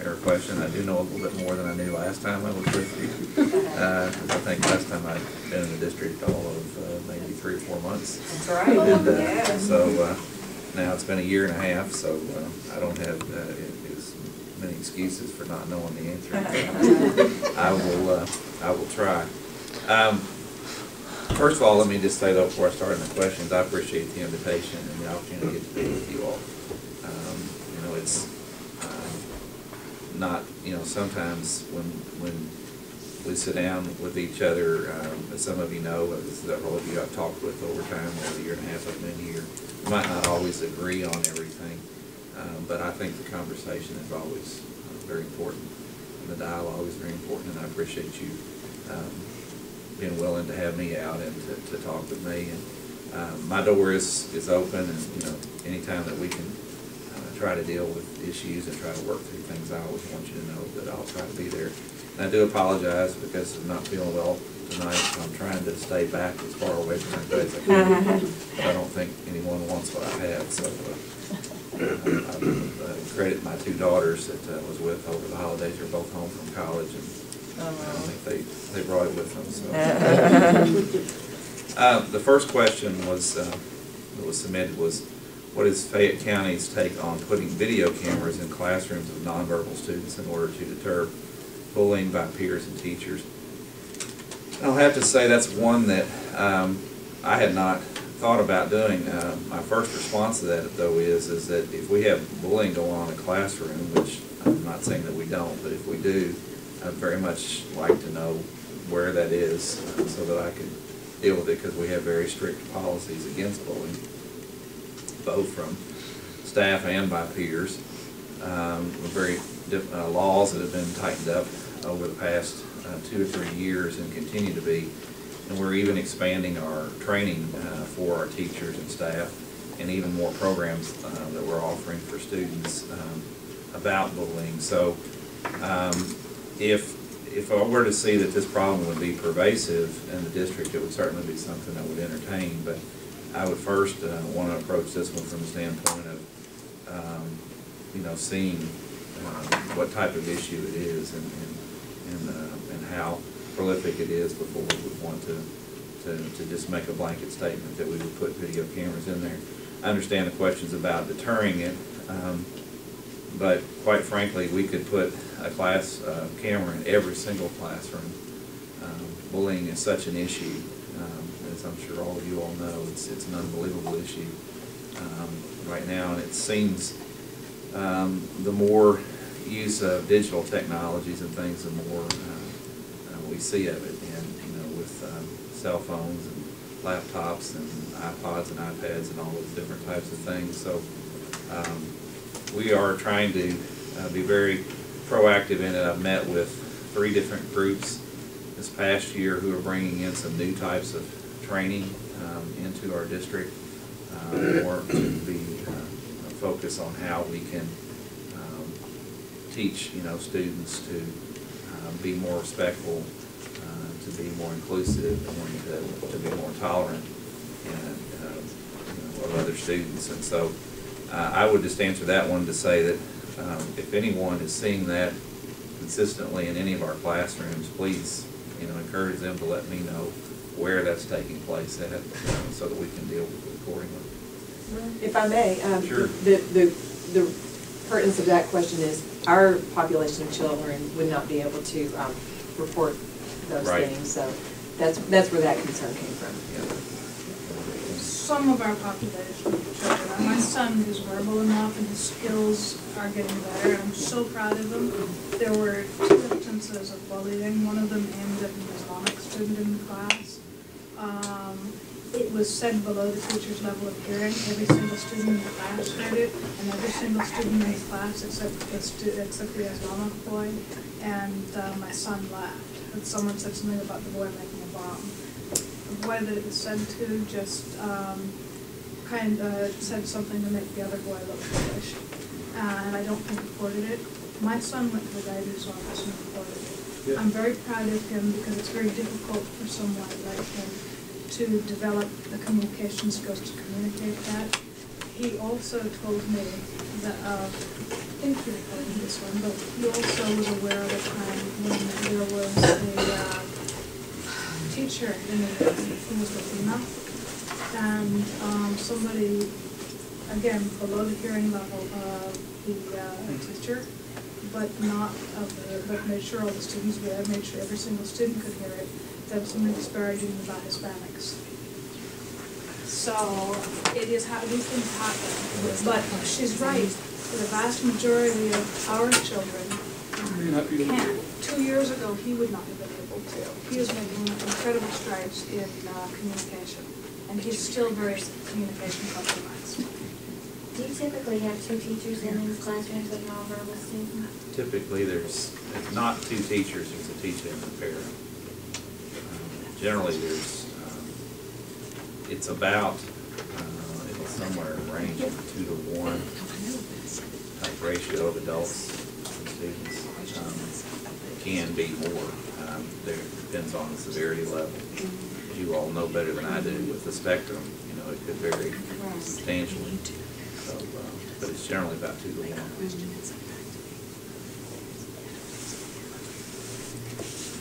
or question. I do know a little bit more than I knew last time I was with you. Because I think last time I'd been in the district all of maybe 3 or 4 months. That's right. And so now it's been a year and a half, so I don't have as many excuses for not knowing the answer. I will try. First of all, let me just say though, before I start in the questions, I appreciate the invitation and the opportunity to be with you all. You know, it's not, you know, sometimes when we sit down with each other, as some of you know, several of you I've talked with over time, over the year and a half I've been here, we might not always agree on everything, but I think the conversation is always very important, and the dialogue is very important, and I appreciate you being willing to have me out and to talk with me. And my door is open, and you know, anytime that we can try to deal with issues and try to work through things, I always want you to know that I'll try to be there. And I do apologize because I'm not feeling well tonight, so I'm trying to stay back as far away from everybody as I can. But I don't think anyone wants what I have, so I credit my 2 daughters that I was with over the holidays. They're both home from college, and I think they brought it with them. So the first question was that was submitted was, what is Fayette County's take on putting video cameras in classrooms of nonverbal students in order to deter bullying by peers and teachers? I'll have to say that's one that I had not thought about doing. My first response to that, though, is that if we have bullying going on in a classroom, which I'm not saying that we don't, but if we do, I'd very much like to know where that is so that I can deal with it, because we have very strict policies against bullying, both from staff and by peers. Very laws that have been tightened up over the past 2 or 3 years and continue to be. And we're even expanding our training for our teachers and staff, and even more programs that we're offering for students about bullying. So if I were to see that this problem would be pervasive in the district, it would certainly be something I would entertain. But I would first want to approach this one from the standpoint of you know, seeing what type of issue it is and how prolific it is before we would want to just make a blanket statement that we would put video cameras in there. I understand the questions about deterring it, but quite frankly, we could put a class camera in every single classroom. Bullying is such an issue, as I'm sure all of you all know. It's an unbelievable issue right now, and it seems the more use of digital technologies and things, the more we see of it. And you know, with cell phones and laptops and iPods and iPads and all those different types of things. So we are trying to be very proactive in it. I've met with 3 different groups this past year who are bringing in some new types of training into our district, more to be focused on how we can teach, you know, students to be more respectful, to be more inclusive, and to be more tolerant and, you know, of other students. And so I would just answer that one to say that if anyone is seeing that consistently in any of our classrooms, please, you know, encourage them to let me know where that's taking place at, so that we can deal with it accordingly. If I may, sure. The pertinence of that question is our population of children would not be able to report those things, so that's where that concern came from. Yeah. Some of our population of children. My son is verbal enough and his skills are getting better. I'm so proud of him. There were 2 instances of bullying. One of them aimed at an Islamic student in the class. It was said below the teacher's level of hearing. Every single student in the class heard it, and every single student in the class except the Islamic boy. And my son laughed. And someone said something about the boy making a bomb. The boy that it was said to just kind of said something to make the other boy look foolish. And I don't think reported it. My son went to the guidance office and reported it. Yeah. I'm very proud of him because it's very difficult for someone like him to develop the communication skills to communicate that. he also told me that, I think he recorded this one, but he also was aware of a time when there was a teacher in the room who was Latina, and somebody, again, below the hearing level of the teacher, but made sure all the students read, made sure every single student could hear it, that was something disparaging about Hispanics. So it is how these things happen. But she's right. The vast majority of our children can't. 2 years ago, he would not have been able to. He is making incredible strides in communication, and he's still very communication compromised. Do you typically have 2 teachers in these classrooms with nonverbal students? Typically, there's not 2 teachers, there's a teacher and a parent. Generally, there's, it's about, it's somewhere in the range of 2 to 1 type ratio of adults and students. It can be more. There depends on the severity level. As you all know better than I do with the spectrum, you know, it could vary substantially. So, but it's generally about 2 to 1.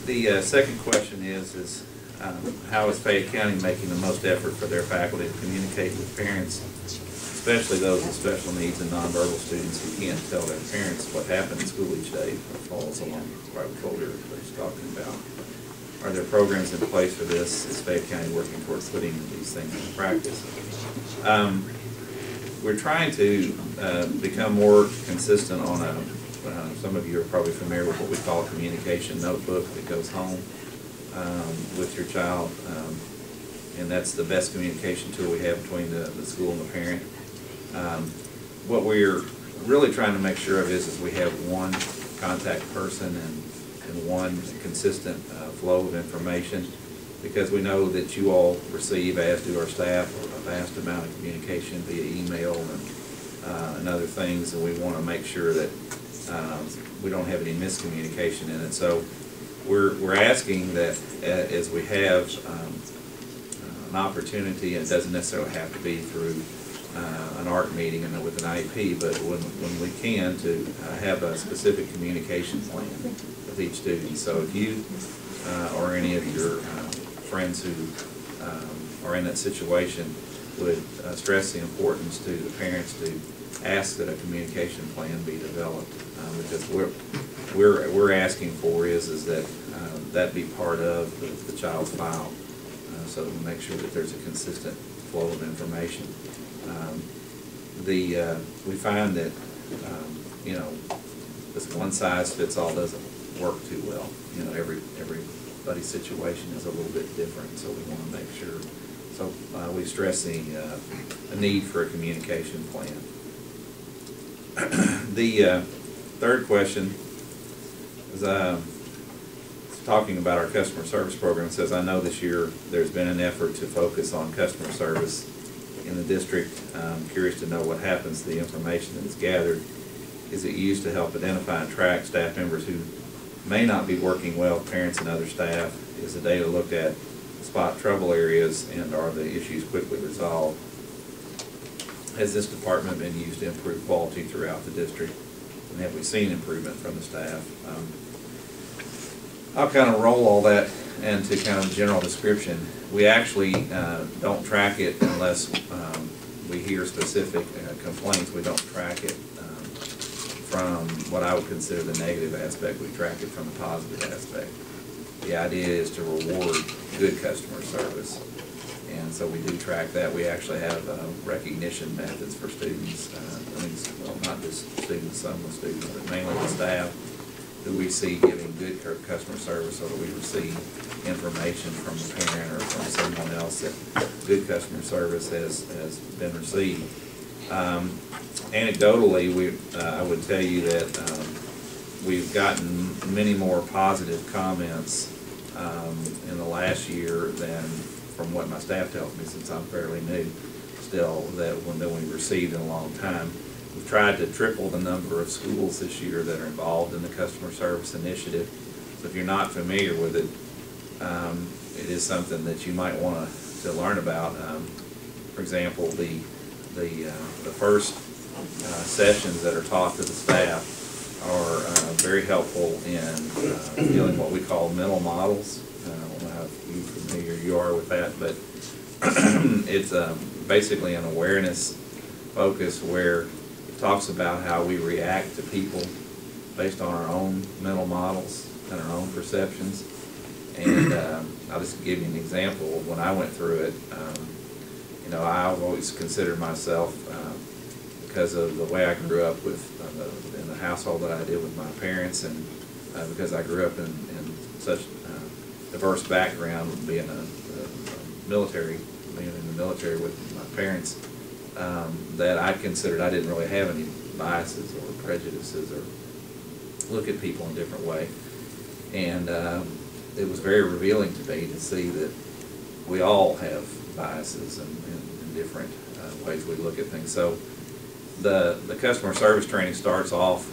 The second question is how is Fayette County making the most effort for their faculty to communicate with parents, especially those with special needs and nonverbal students who can't tell their parents what happened in school each day, or falls along right with what we were just talking about? Are there programs in place for this? Is Fayette County working towards putting these things into practice? We're trying to become more consistent on a, some of you are probably familiar with what we call a communication notebook that goes home with your child, and that's the best communication tool we have between the school and the parent. What we're really trying to make sure of is we have one contact person and one consistent flow of information, because we know that you all receive, as do our staff, a vast amount of communication via email and other things, and we want to make sure that we don't have any miscommunication in it. So we're asking that as we have an opportunity, and it doesn't necessarily have to be through an ARC meeting and with an IEP, but when we can, to have a specific communication plan with each student. So if you or any of your friends who are in that situation would stress the importance to the parents to ask that a communication plan be developed, because we're asking for is that that be part of the child's file, so that we make sure that there's a consistent flow of information. We find that you know, this one size fits all doesn't work too well. You know, everybody's situation is a little bit different, so we want to make sure. So we stress the need for a communication plan. The third question is talking about our customer service program. It says, I know this year there's been an effort to focus on customer service in the district. I'm curious to know what happens to the information that is gathered. Is it used to help identify and track staff members who may not be working well with parents and other staff? Is the data looked at spot trouble areas, and are the issues quickly resolved? Has this department been used to improve quality throughout the district, and have we seen improvement from the staff? I'll kind of roll all that into kind of a general description. We actually don't track it unless we hear specific complaints. We don't track it from what I would consider the negative aspect. We track it from the positive aspect. The idea is to reward good customer service, and so we do track that. We actually have recognition methods for students. Well, not just students, some of the students, but mainly the staff who we see giving good customer service, so that we receive information from the parent or from someone else that good customer service has been received. Anecdotally, I would tell you that we've gotten many more positive comments in the last year than from what my staff tells me, since I'm fairly new still, than we've received in a long time. We've tried to triple the number of schools this year that are involved in the customer service initiative. So if you're not familiar with it, it is something that you might want to learn about. For example, the the first sessions that are taught to the staff are very helpful in dealing what we call mental models. I don't know how familiar you are with that, but it's basically an awareness focus where it talks about how we react to people based on our own mental models and our own perceptions. And I'll just give you an example. When I went through it, you know, I've always considered myself, because of the way I grew up with in the household that I did with my parents, and because I grew up in such diverse background, being military, being in the military with my parents, that I considered I didn't really have any biases or prejudices or look at people in a different way. And it was very revealing to me to see that we all have biases and different ways we look at things. So the customer service training starts off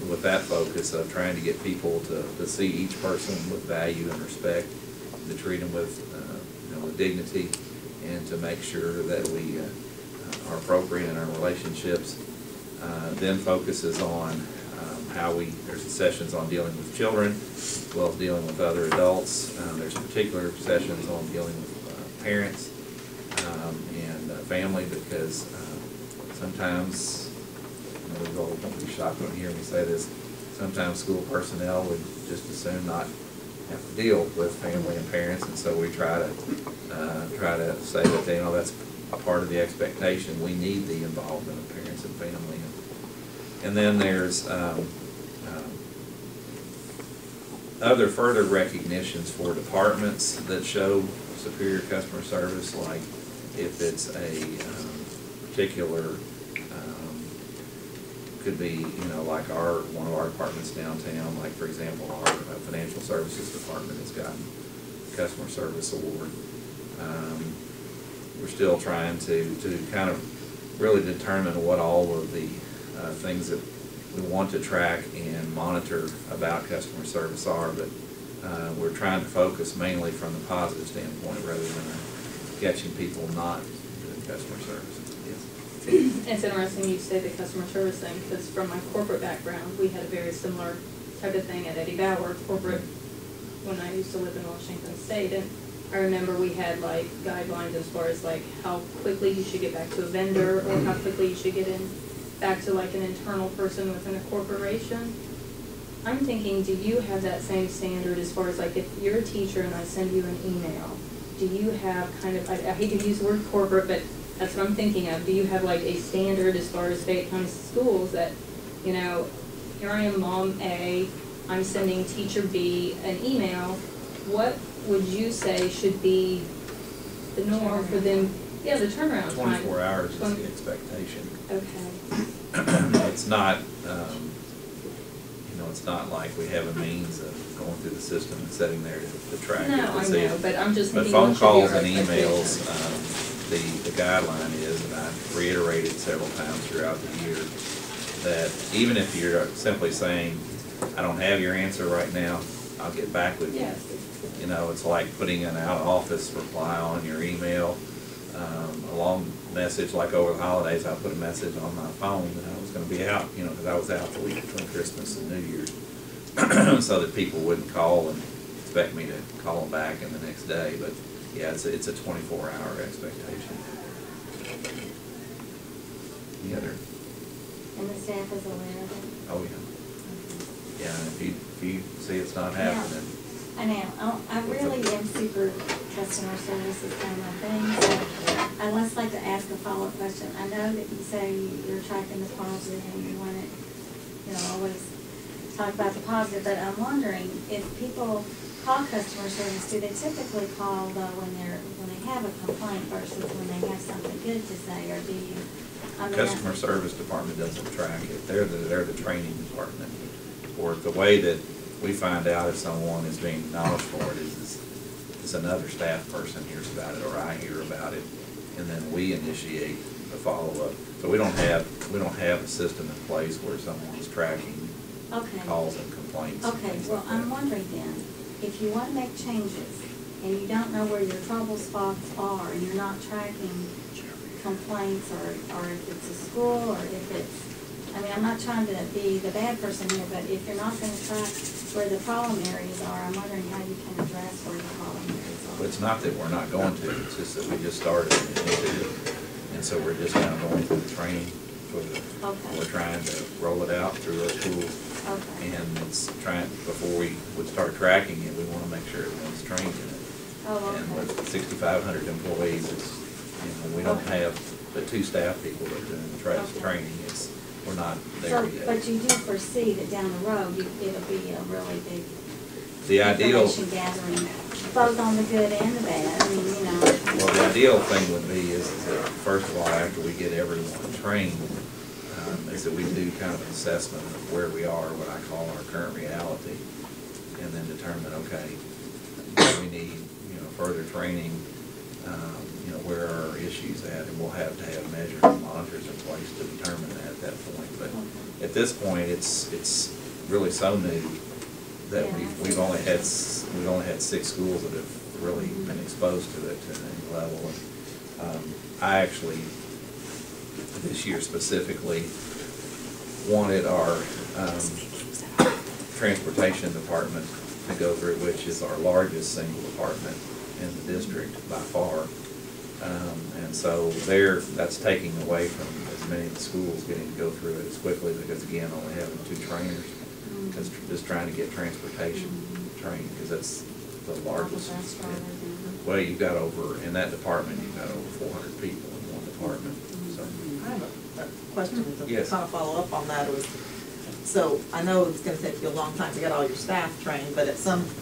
with that focus of trying to get people to see each person with value and respect, to treat them with, you know, with dignity, and to make sure that we are appropriate in our relationships. Then focuses on how there's sessions on dealing with children, as well as dealing with other adults. There's particular sessions on dealing with parents and family, because sometimes, you know, you won't be shocked when you hear me say this, sometimes school personnel would just as soon not have to deal with family and parents, and so we try to say that, you know, that's a part of the expectation. We need the involvement of parents and family. And then there's other further recognitions for departments that show superior customer service, like if it's a particular, could be, you know, like one of our departments downtown, like for example, our financial services department has gotten customer service award. We're still trying to kind of really determine what all of the things that we want to track and monitor about customer service are, but we're trying to focus mainly from the positive standpoint rather than catching people not doing customer service. Yes. It's interesting you say the customer service thing, because from my corporate background, we had a very similar type of thing at Eddie Bauer corporate when I used to live in Washington State, and I remember we had like guidelines as far as like how quickly you should get back to a vendor, or how quickly you should get back to like an internal person within a corporation. I'm thinking, do you have that same standard as far as like if you're a teacher and I send you an email, do you have kind of, I hate to use the word corporate, but that's what I'm thinking of, do you have like a standard as far as Fayette County schools that, you know, here I am, Mom A, I'm sending Teacher B an email, what would you say should be the norm for them? Yeah, the turnaround time. 24 hours is the expectation. Okay. It's not, you know, it's not like we have a means of going through the system and sitting there to track it. No, I know, but I'm just thinking. But phone calls and emails, the guideline is, and I've reiterated several times throughout the year, that even if you're simply saying, I don't have your answer right now, I'll get back with you. Yes. You know, it's like putting an out-of-office reply on your email. A long message, like over the holidays, I put a message on my phone that I was going to be out, you know, because I was out the week between Christmas and New Year's, so that people wouldn't call and expect me to call them back in the next day. But yeah, it's a 24-hour expectation. The other. And the staff is aware of it? Oh yeah. Yeah, and if you see it's not happening. I know. I really am super customer service is kind of my thing, so I'd just like to ask a follow-up question. I know that you say you're tracking the positive and you want to, you know, always talk about the positive, but I'm wondering if people call customer service, do they typically call though when they have a complaint versus when they have something good to say, or do you? I mean, Customer service department doesn't track it. They're the training department. Or the way that we find out if someone is being acknowledged for it is another staff person hears about it, or I hear about it, and then we initiate the follow-up. So we don't have a system in place where someone's tracking calls and complaints. Okay, well, I'm wondering then, if you want to make changes and you don't know where your trouble spots are and you're not tracking complaints, or if it's a school, or if it's, I mean, I'm not trying to be the bad person here, but if you're not gonna track where the problem areas are, I'm wondering how you can address where the problem areas are. But it's not that we're not going to, it's just that we just started and so we're just now going through the training for the, Okay. we're trying to roll it out through our schools. Okay. And it's trying, before we would start tracking it, we want to make sure everyone's trained in it. Oh, And okay. with 6,500 employees, it's, we don't Okay. have but 2 staff people that are doing the Okay. training. We're not So, there yet. but you do foresee that down the road, it'll be a really big The ideal, information gathering, both on the good and the bad, I mean, you know. well, the ideal thing would be is that, first of all, after we get everyone trained, is that we do kind of an assessment of where we are, what I call our current reality, and then determine, okay, do we need, further training, where are our issues at, and we'll have to have measures and monitors in place to determine that at that point. But at this point, it's really so new that Yeah. we've only had 6 schools that have really been exposed to it to any level. And, I actually, this year specifically, wanted our transportation department to go through, which is our largest single department in the district by far. And so that's taking away from as many of the schools getting to go through it as quickly, because again, only having 2 trainers, because just trying to get transportation trained, because that's the largest. Well, you've got in that department, you've got over 400 people in one department, so. I have a question to Yes. kind of follow up on that. So I know it's gonna take you a long time to get all your staff trained, but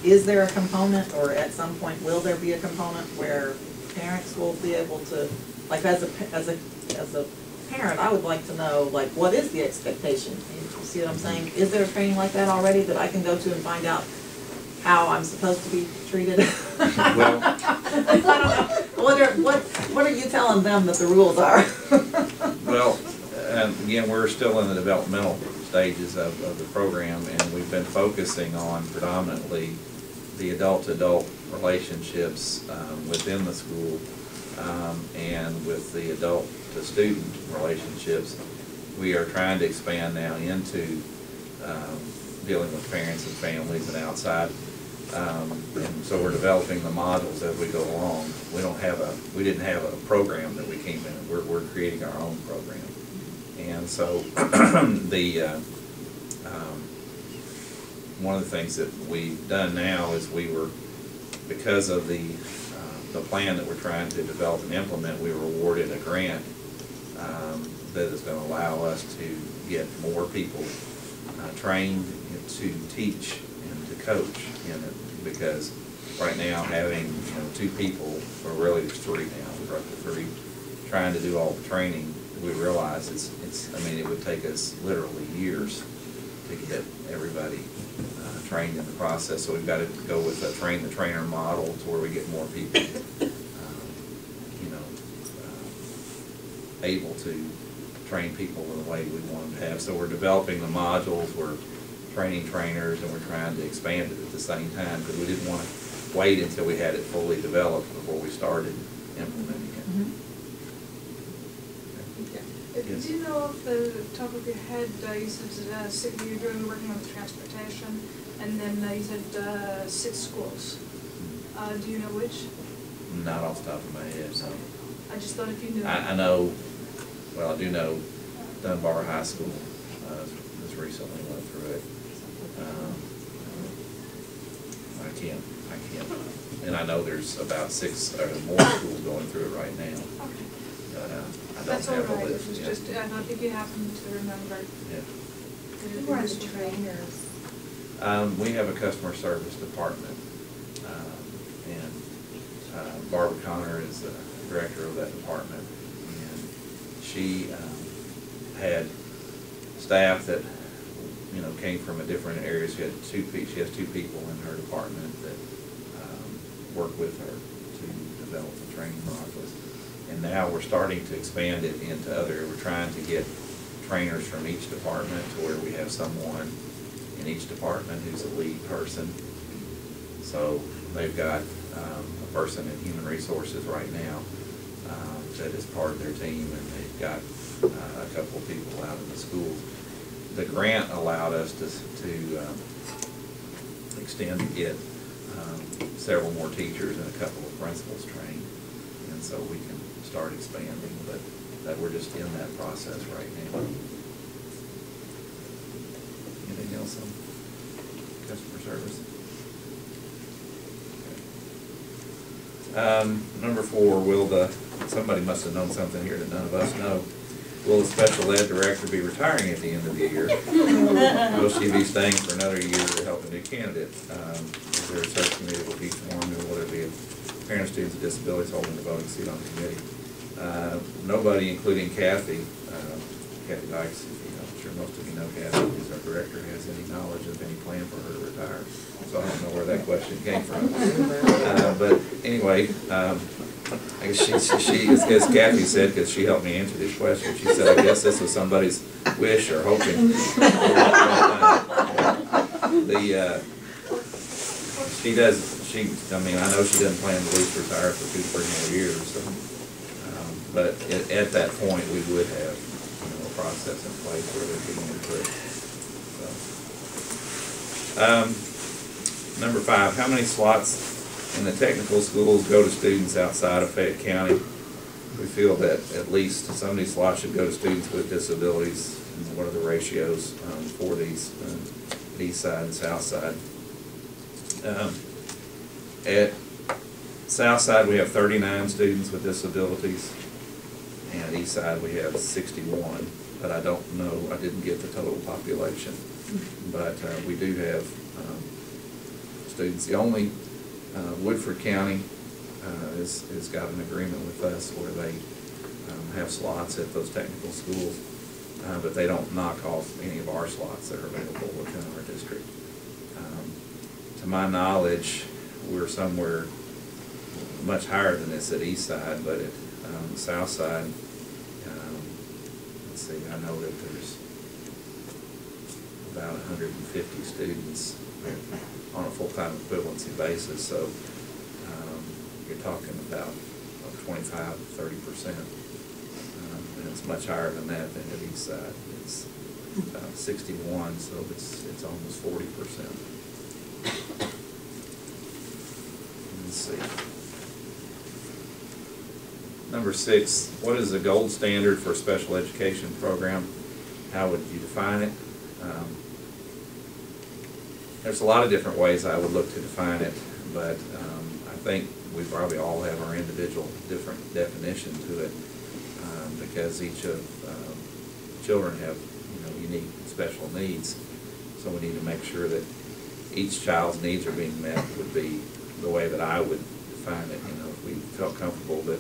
is there a component, or at some point, will there be a component where parents will be able to, like, as a parent, I would like to know, like, what is the expectation? You see what I'm saying? Is there a training like that already that I can go to and find out how I'm supposed to be treated? Well, I don't know. What are you telling them that the rules are? well, again, we're still in the developmental stages of the program, and we've been focusing on predominantly the adult-to-adult relationships within the school, and with the adult-to-student relationships. We are trying to expand now into dealing with parents and families and outside. And so we're developing the modules as we go along. We didn't have a program that we came in. We're creating our own program. And so one of the things that we've done now is because of the plan that we're trying to develop and implement, we were awarded a grant that is going to allow us to get more people trained to teach and to coach in it, because right now having 2 people, or really there's 3 now, we're up to 3, trying to do all the training, we realize it would take us literally years to get everybody trained in the process. So we've got to go with a train the trainer model, to where we get more people able to train people in the way we want them to have. So we're developing the modules, we're training trainers, and we're trying to expand it at the same time, because we didn't want to wait until we had it fully developed before we started implementing it. Do you know off the top of your head, you said you're working on transportation, and then you said 6 schools. Do you know which? Not off the top of my head, so. I just thought if you knew. I know, well, I do know Dunbar High School just recently went through it. I can't, and I know there's about 6 or more schools going through it right now. Okay. But I don't That's all have the right, it list was yet. just, I don't think you happen to remember. Yeah. Who are the trainers? We have a customer service department, and Barbara Connor is the director of that department, and she had staff that came from a different areas. She has 2 people in her department that work with her to develop the training modules. And now we're starting to expand it into other. We're trying to get trainers from each department, to where we have someone in each department who's a lead person. So they've got a person in human resources right now that is part of their team, and they've got a couple of people out in the schools. The grant allowed us to extend to get several more teachers and a couple of principals trained, and so we can start expanding, but that we're just in that process right now. Anything else on customer service? Okay. Number 4, somebody must have known something here that none of us know. Will the special ed director be retiring at the end of the year? Will she be staying for another year to help a new candidate? Is there a search committee that will be formed, and will there be a parent, students with disabilities holding the voting seat on the committee? Nobody, including Kathy Dykes, I'm sure most of you know Kathy, who's our director, has any knowledge of any plan for her to retire. So I don't know where that question came from. But anyway, I guess she, as Kathy said, because she helped me answer this question, she said, I guess this was somebody's wish or hoping. I know she doesn't plan to at least retire for 2-3 more years. So, but at that point, we would have, a process in place where there'd be input. So. Number 5, how many slots in the technical schools go to students outside of Fayette County? We feel that at least some of these slots should go to students with disabilities. And what are the ratios for these, east side and south side? At south side, we have 39 students with disabilities, and east side we have 61. But I don't know, I didn't get the total population. But we do have students. The only Woodford County has got an agreement with us where they have slots at those technical schools, but they don't knock off any of our slots that are available within our district. To my knowledge, we're somewhere much higher than this at east side, but at the south side, let's see, I know that there's about 150 students on a full-time equivalency basis, so you're talking about 25–30%, and it's much higher than that than at east side. It's about 61, so it's almost 40%. Let's see. Number 6, what is the gold standard for a special education program? How would you define it? There's a lot of different ways I would look to define it, but I think we probably all have our individual different definition to it, because each of children have unique special needs, so we need to make sure that each child's needs are being met would be the way that I would define it. If we felt comfortable that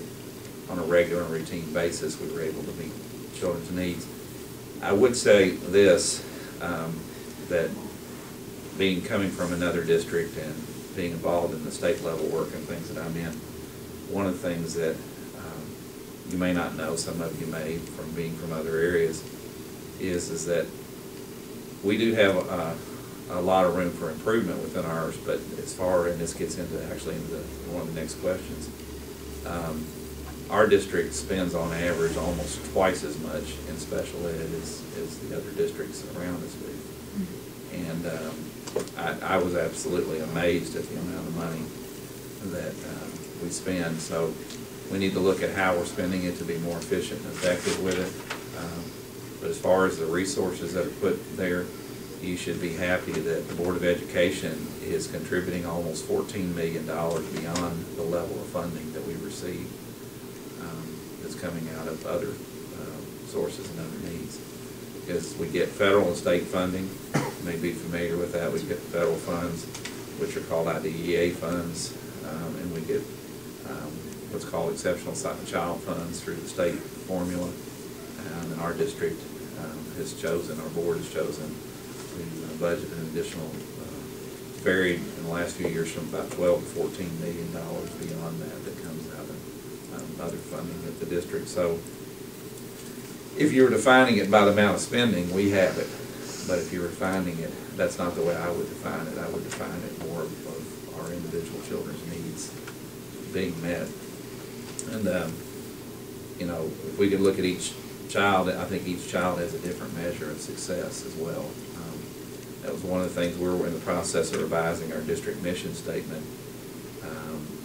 on a regular and routine basis we were able to meet children's needs. I would say this, that coming from another district and being involved in the state level work and things that I'm in, one of the things that you may not know, some of you may from being from other areas, is that we do have a lot of room for improvement within ours, but as far, and this gets into one of the next questions, our district spends on average almost twice as much in special ed as the other districts around us do. And I was absolutely amazed at the amount of money that we spend. So we need to look at how we're spending it to be more efficient and effective with it. But as far as the resources that are put there, you should be happy that the Board of Education is contributing almost $14 million beyond the level of funding that we receive. That's coming out of other sources and other needs. Because we get federal and state funding, you may be familiar with that. We get federal funds, which are called IDEA funds, and we get what's called exceptional child funds through the state formula. And our district our board has chosen to budget an additional, varied in the last few years from about $12 to $14 million beyond that comes out of other funding at the district. So if you were defining it by the amount of spending, we have it. But if you were defining it, that's not the way I would define it. I would define it more of our individual children's needs being met. And you know, if we could look at each child, I think each child has a different measure of success as well. That was one of the things we were in the process of revising our district mission statement.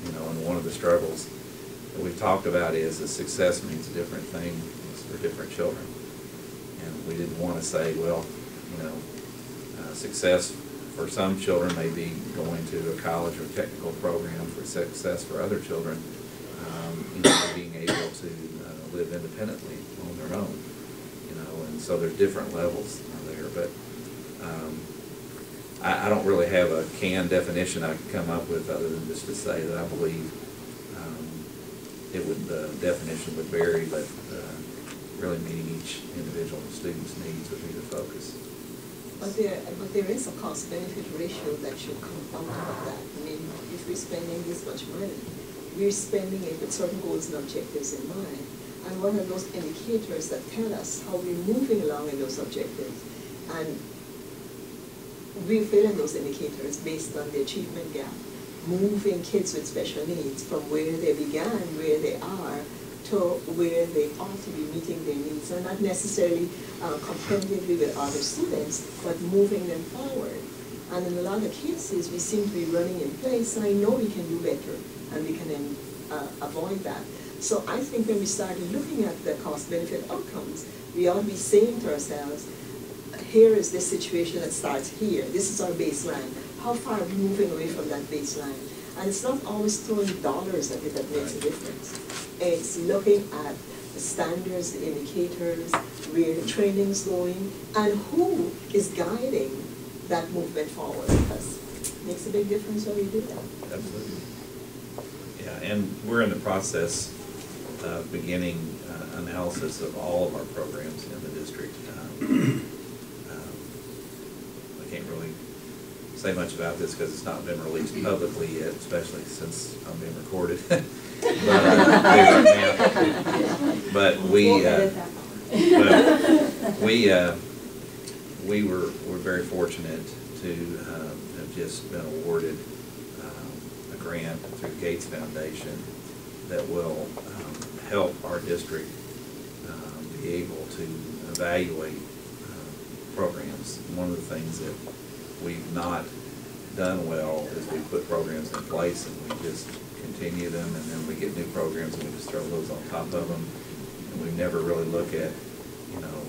You know, and one of the struggles that we've talked about is that success means different things for different children. And we didn't want to say, well, you know, success for some children may be going to a college or technical program. For success for other children, you know, being able to live independently on their own. You know, and so there's different levels there. But I don't really have a canned definition I can come up with other than just to say that I believe the definition would vary, but really meeting each individual student's needs would be the focus. But there is a cost-benefit ratio that should come out of that. I mean, if we're spending this much money, we're spending it with certain goals and objectives in mind. And what are those indicators that tell us how we're moving along in those objectives? And we're failing those indicators based on the achievement gap, moving kids with special needs from where they began, where they are, to where they ought to be meeting their needs, and not necessarily competitively with other students, but moving them forward. And in a lot of cases, we seem to be running in place, and I know we can do better, and we can avoid that. So I think when we started looking at the cost-benefit outcomes, we ought to be saying to ourselves, here is this situation that starts here. This is our baseline. How far are we moving away from that baseline? And it's not always throwing dollars at it that makes a difference. It's looking at the standards, the indicators, where the training's going, and who is guiding that movement forward. Because it makes a big difference when we do that. Absolutely. Yeah, and we're in the process of beginning analysis of all of our programs in the district. I can't really say much about this because it's not been released publicly yet, especially since I'm being recorded. But we're very fortunate to have just been awarded a grant through the Gates Foundation that will help our district be able to evaluate programs. One of the things that we've not done well is we put programs in place and we just continue them, and then we get new programs and we just throw those on top of them, and we never really look at, you know,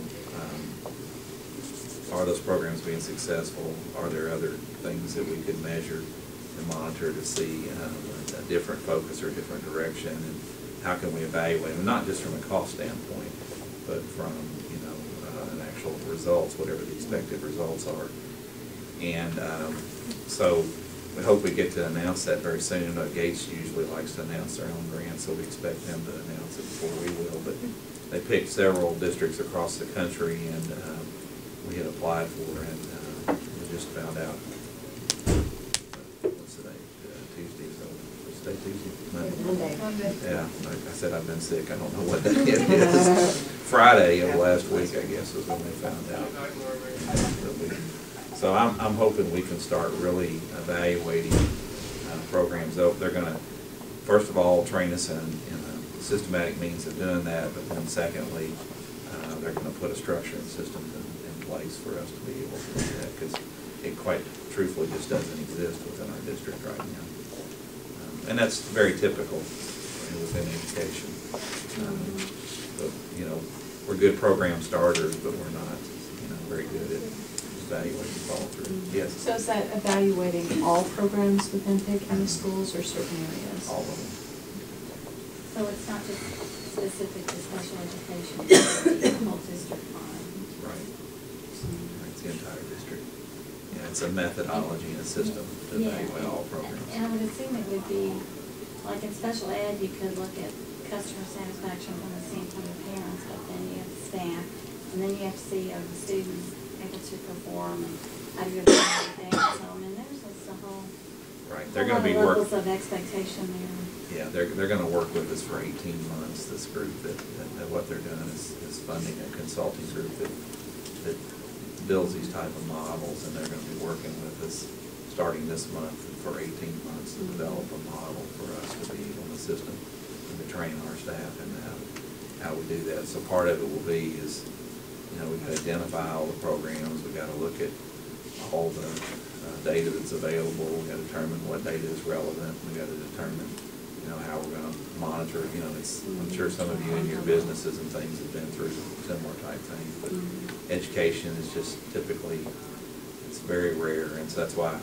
are those programs being successful? Are there other things that we could measure and monitor to see a different focus or a different direction, and how can we evaluate them, not just from a cost standpoint, but from, you know, an actual results, whatever the expected results are. And so we hope we get to announce that very soon. Gates usually likes to announce their own grants, so we expect them to announce it before we will. But they picked several districts across the country, and we had applied for, and we just found out, what's the date? Tuesday, so what's the date, Tuesday? Monday. Yeah, like I said, I've been sick. I don't know what day it is. Friday of last week, I guess, was when they found out. So I'm hoping we can start really evaluating programs. They're going to, first of all, train us in a systematic means of doing that, but then secondly, they're going to put a structure and systems in place for us to be able to do that, because it quite truthfully just doesn't exist within our district right now. And that's very typical within education. But, you know, we're good program starters, but we're not, you know, very good at evaluating follow through. Yes? So is that evaluating all programs within Fayette County schools or certain areas? All of them. So it's not just specific to special education, it's the whole district wide. Right. It's the entire district. Yeah, it's a methodology and a system to evaluate all programs. And I would assume it would be, like in special ed, you could look at customer satisfaction from the standpoint of parents, but then you have the staff, and then you have to see, are the students able to perform, and how do you evaluate that? So, I mean, there's just a whole, Right. They're going to be working. levels of expectation there. Yeah, they're going to work with us for 18 months. This group that what they're doing is funding a consulting group that builds these type of models, and they're going to be working with us starting this month for 18 months to develop a model for us to be able to system and to train our staff in how we do that. So part of it will be is, we gotta identify all the programs, we gotta look at all the data that's available, we gotta determine what data is relevant, we gotta determine, how we're gonna monitor, I'm sure some of you in your businesses and things have been through similar type things, but education is just typically, it's very rare, and so that's why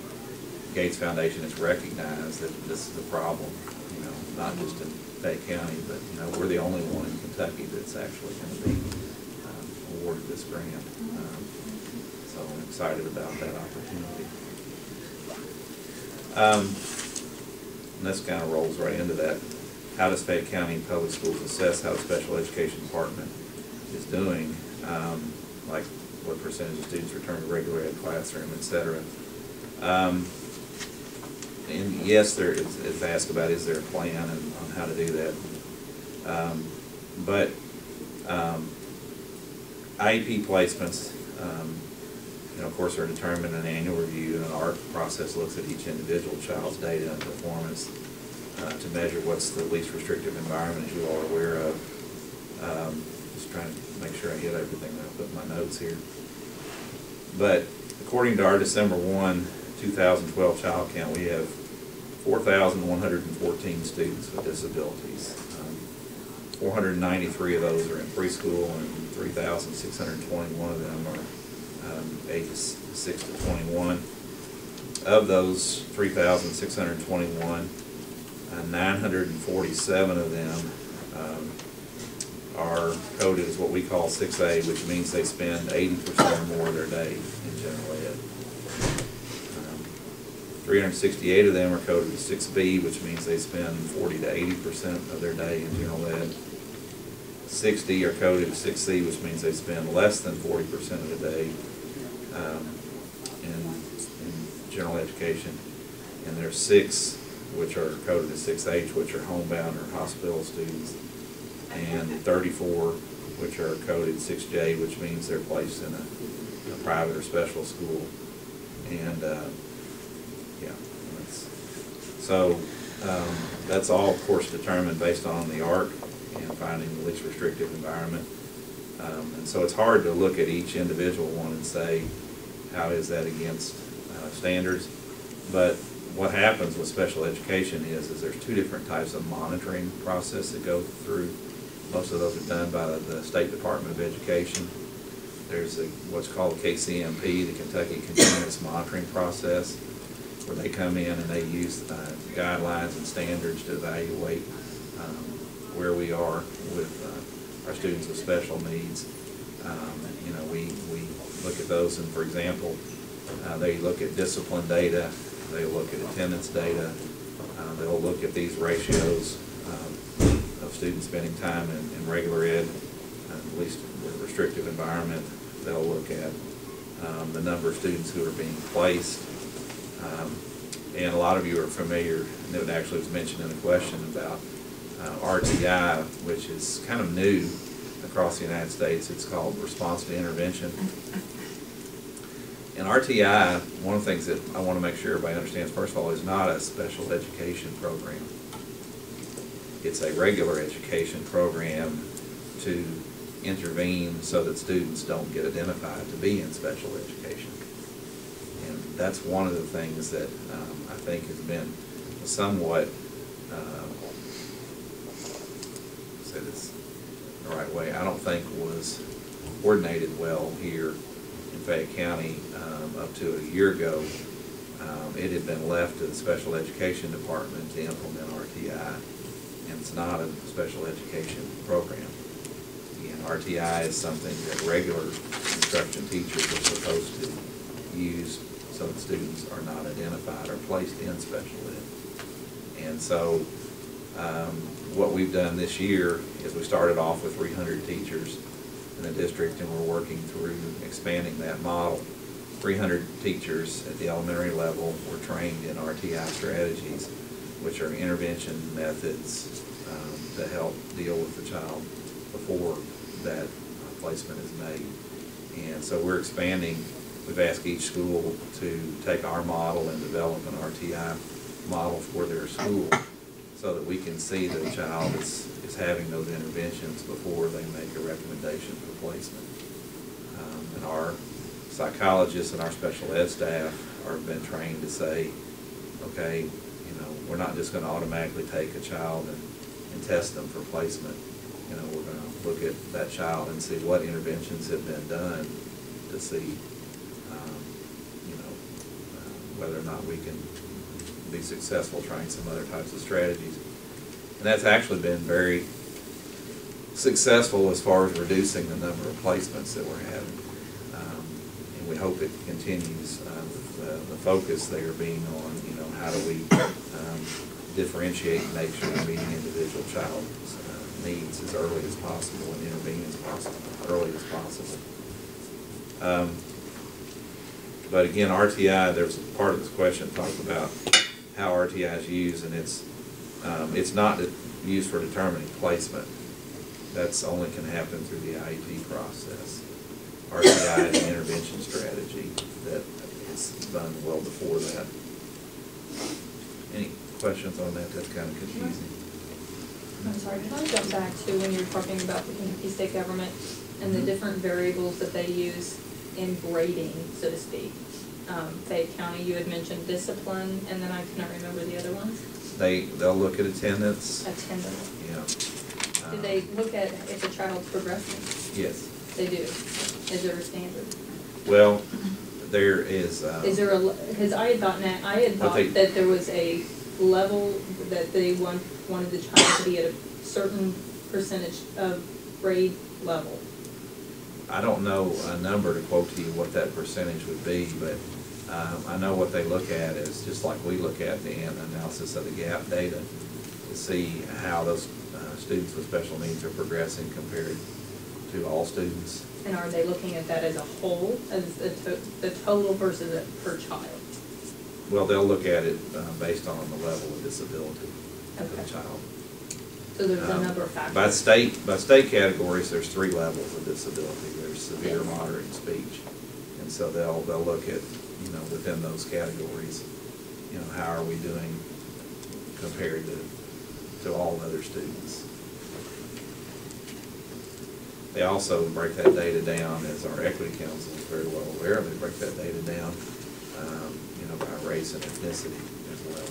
Gates Foundation has recognized that this is a problem, not just in Fayette County, but, we're the only one in Kentucky that's actually going to be awarded this grant. So I'm excited about that opportunity. And this kind of rolls right into that. How does Fayette County Public Schools assess how the special education department is doing? Like what percentage of students return to regular ed classroom, et cetera. And yes, there is asked about is there a plan and on how to do that. But IEP placements, of course, are determined in an annual review, and our process looks at each individual child's data and performance to measure what's the least restrictive environment, as you all are aware of. Just trying to make sure I hit everything that I put in my notes here. But according to our December 1, 2012 child count, we have 4,114 students with disabilities. 493 of those are in preschool, and 3,621 of them are ages 6 to 21. Of those 3,621, 947 of them are coded as what we call 6A, which means they spend 80% or more of their day in general ed. 368 of them are coded as 6B, which means they spend 40 to 80% of their day in general ed. 60 are coded as 6C, which means they spend less than 40% of the day in general education. And there's 6 which are coded as 6H, which are homebound or hospital students, and 34 which are coded 6J, which means they're placed in a private or special school. And so that's all, of course, determined based on the ARC and finding the least restrictive environment. And so it's hard to look at each individual one and say, how is that against standards? But what happens with special education is there's 2 different types of monitoring process that go through. Most of those are done by the State Department of Education. There's what's called KCMP, the Kentucky Continuous Monitoring Process, where they come in and they use guidelines and standards to evaluate where we are with our students with special needs. We look at those, and for example, they look at discipline data, they look at attendance data, they'll look at these ratios of students spending time in regular ed, at least with a restrictive environment. They'll look at the number of students who are being placed. And a lot of you are familiar, and it actually was mentioned in a question about RTI, which is kind of new across the United States. It's called Response to Intervention. And RTI, one of the things that I want to make sure everybody understands, first of all, is not a special education program. It's a regular education program to intervene so that students don't get identified to be in special education. And that's one of the things that I think has been somewhat, say this the right way, I don't think was coordinated well here in Fayette County up to a year ago. It had been left to the special education department to implement RTI, and it's not a special education program. And RTI is something that regular instruction teachers are supposed to use so that students are not identified or placed in special ed. And so what we've done this year is we started off with 300 teachers in the district, and we're working through expanding that model. 300 teachers at the elementary level were trained in RTI strategies, which are intervention methods to help deal with the child before that placement is made. And so we're expanding. We've asked each school to take our model and develop an RTI model for their school so that we can see that a child is having those interventions before they make a recommendation for placement. And our psychologists and our special ed staff are been trained to say, okay, you know, we're not just going to automatically take a child and test them for placement. You know, we're going to look at that child and see what interventions have been done to see, you know, whether or not we can be successful trying some other types of strategies. And that's actually been very successful as far as reducing the number of placements that we're having. And we hope it continues, the focus there being on, you know, how do we differentiate and make sure we're meeting individual child's needs as early as possible and intervene as possible, early as possible. But again, RTI, there's a part of this question talked about how RTI is used, and it's not used for determining placement. That's only can happen through the IEP process. RTI is an intervention strategy that is done well before that. Any questions on that? That's kind of confusing. I'm sorry, can I jump back to when you were talking about the Kentucky state government and the different variables that they use in grading, so to speak? Fayette County, you had mentioned discipline, and then I cannot remember the other ones. They'll look at attendance. Attendance. Yeah. Do they look at if a child's progressing? Yes. They do. Is there a standard? Well, there is. Is there a? Because I had thought that there was a level that they wanted the child to be at a certain percentage of grade level. I don't know a number to quote to you what that percentage would be, but I know what they look at is just like we look at the analysis of the gap data to see how those students with special needs are progressing compared to all students. And are they looking at that as a whole, as the total versus per child? Well, they'll look at it based on the level of disability of the child. So there's a number of factors. By state categories, there's 3 levels of disability. There's severe, moderate, and speech. And so they'll look at, you know, within those categories, you know, how are we doing compared to all other students. They also break that data down, as our equity council is very well aware. They break that data down, you know, by race and ethnicity as well.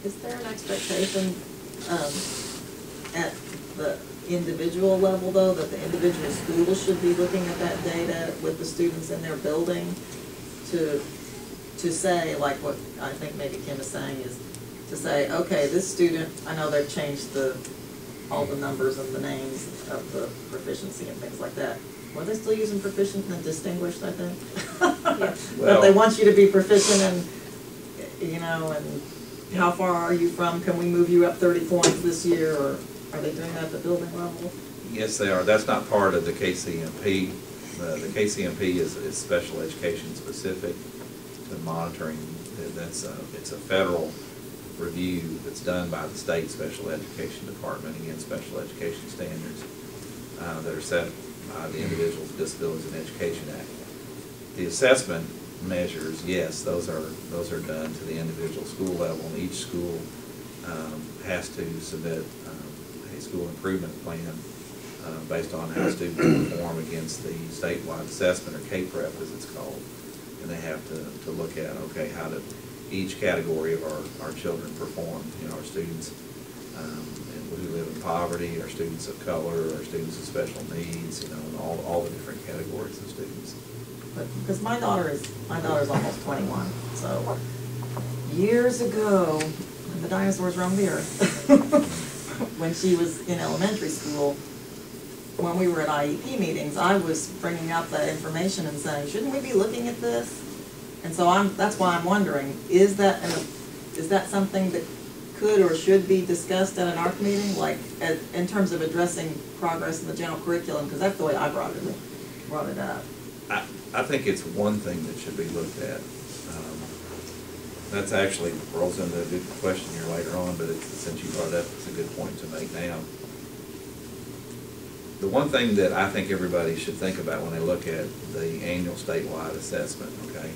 Is there an expectation at the individual level, though, that the individual school should be looking at that data with the students in their building to say, like what I think maybe Kim is saying, is to say, okay, this student, I know they've changed all the numbers and the names of the proficiency and things like that. Were they still using proficient and distinguished, I think? Yes. But they want you to be proficient and, you know, and how far are you from, can we move you up 30 points this year, or are they doing that at the building level? Yes, they are. That's not part of the KCMP. The KCMP is special education specific to monitoring. It's a federal review that's done by the state special education department against special education standards that are set by the Individuals with Disabilities in Education Act. The assessment measures, yes, those are done to the individual school level, and each school has to submit a school improvement plan based on how students perform against the statewide assessment, or KPREP as it's called. And they have to look at, okay, how did each category of our children perform, you know, our students who live in poverty, our students of color, our students with special needs, you know, and all the different categories of students. Because my daughter's almost 21, so years ago, when the dinosaurs roamed the earth, when she was in elementary school, when we were at IEP meetings, I was bringing up that information and saying, shouldn't we be looking at this? And so that's why I'm wondering, is that something that could or should be discussed at an ARC meeting, like in terms of addressing progress in the general curriculum? Because that's the way I brought it up. I think it's one thing that should be looked at. That's actually rolls into a good question here later on, but since you brought it up, it's a good point to make now. The one thing that I think everybody should think about when they look at the annual statewide assessment, okay,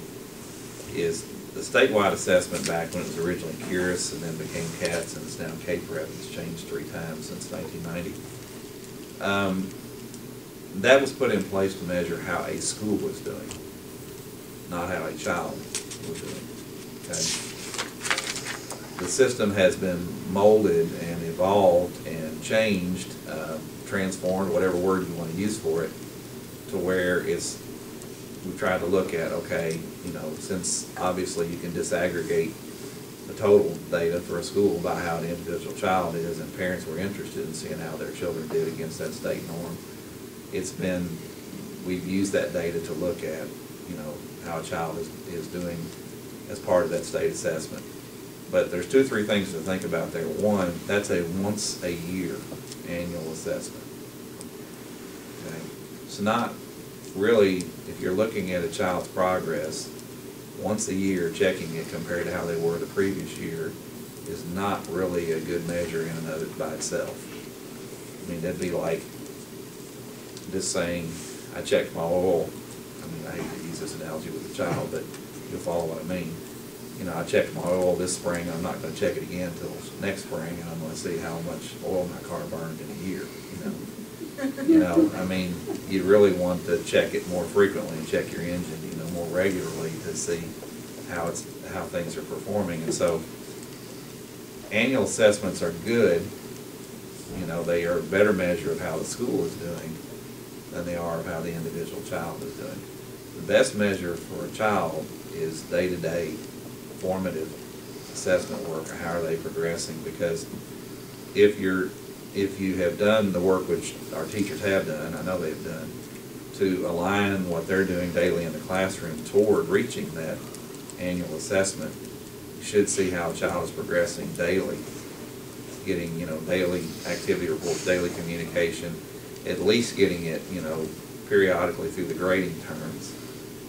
is the statewide assessment back when it was originally Curis and then became CATS and it's now CAPREP. It's changed 3 times since 1990. That was put in place to measure how a school was doing, not how a child was doing. Okay? The system has been molded and evolved and changed, transformed, whatever word you want to use for it, to where we've tried to look at, okay, you know, since obviously you can disaggregate the total data for a school about how an individual child is, and parents were interested in seeing how their children did against that state norm. We've used that data to look at, you know, how a child is doing as part of that state assessment. But there's 2 or 3 things to think about there. One, that's a once a year annual assessment. Okay? It's not really, if you're looking at a child's progress, once a year checking it compared to how they were the previous year is not really a good measure in and of it by itself. I mean, that'd be like just saying, I checked my oil. I mean, I hate to use this analogy with a child, but you'll follow what I mean. You know, I checked my oil this spring, I'm not going to check it again until next spring, and I'm going to see how much oil my car burned in a year, you know. I mean, you really want to check it more frequently and check your engine, you know, more regularly to see how things are performing. And so annual assessments are good. You know, they are a better measure of how the school is doing than they are of how the individual child is doing. The best measure for a child is day-to-day formative assessment work, or how are they progressing, because if you have done the work which our teachers have done, I know they've done, to align what they're doing daily in the classroom toward reaching that annual assessment, you should see how a child is progressing daily, getting, you know, daily activity reports, daily communication, at least getting it, you know, periodically through the grading terms.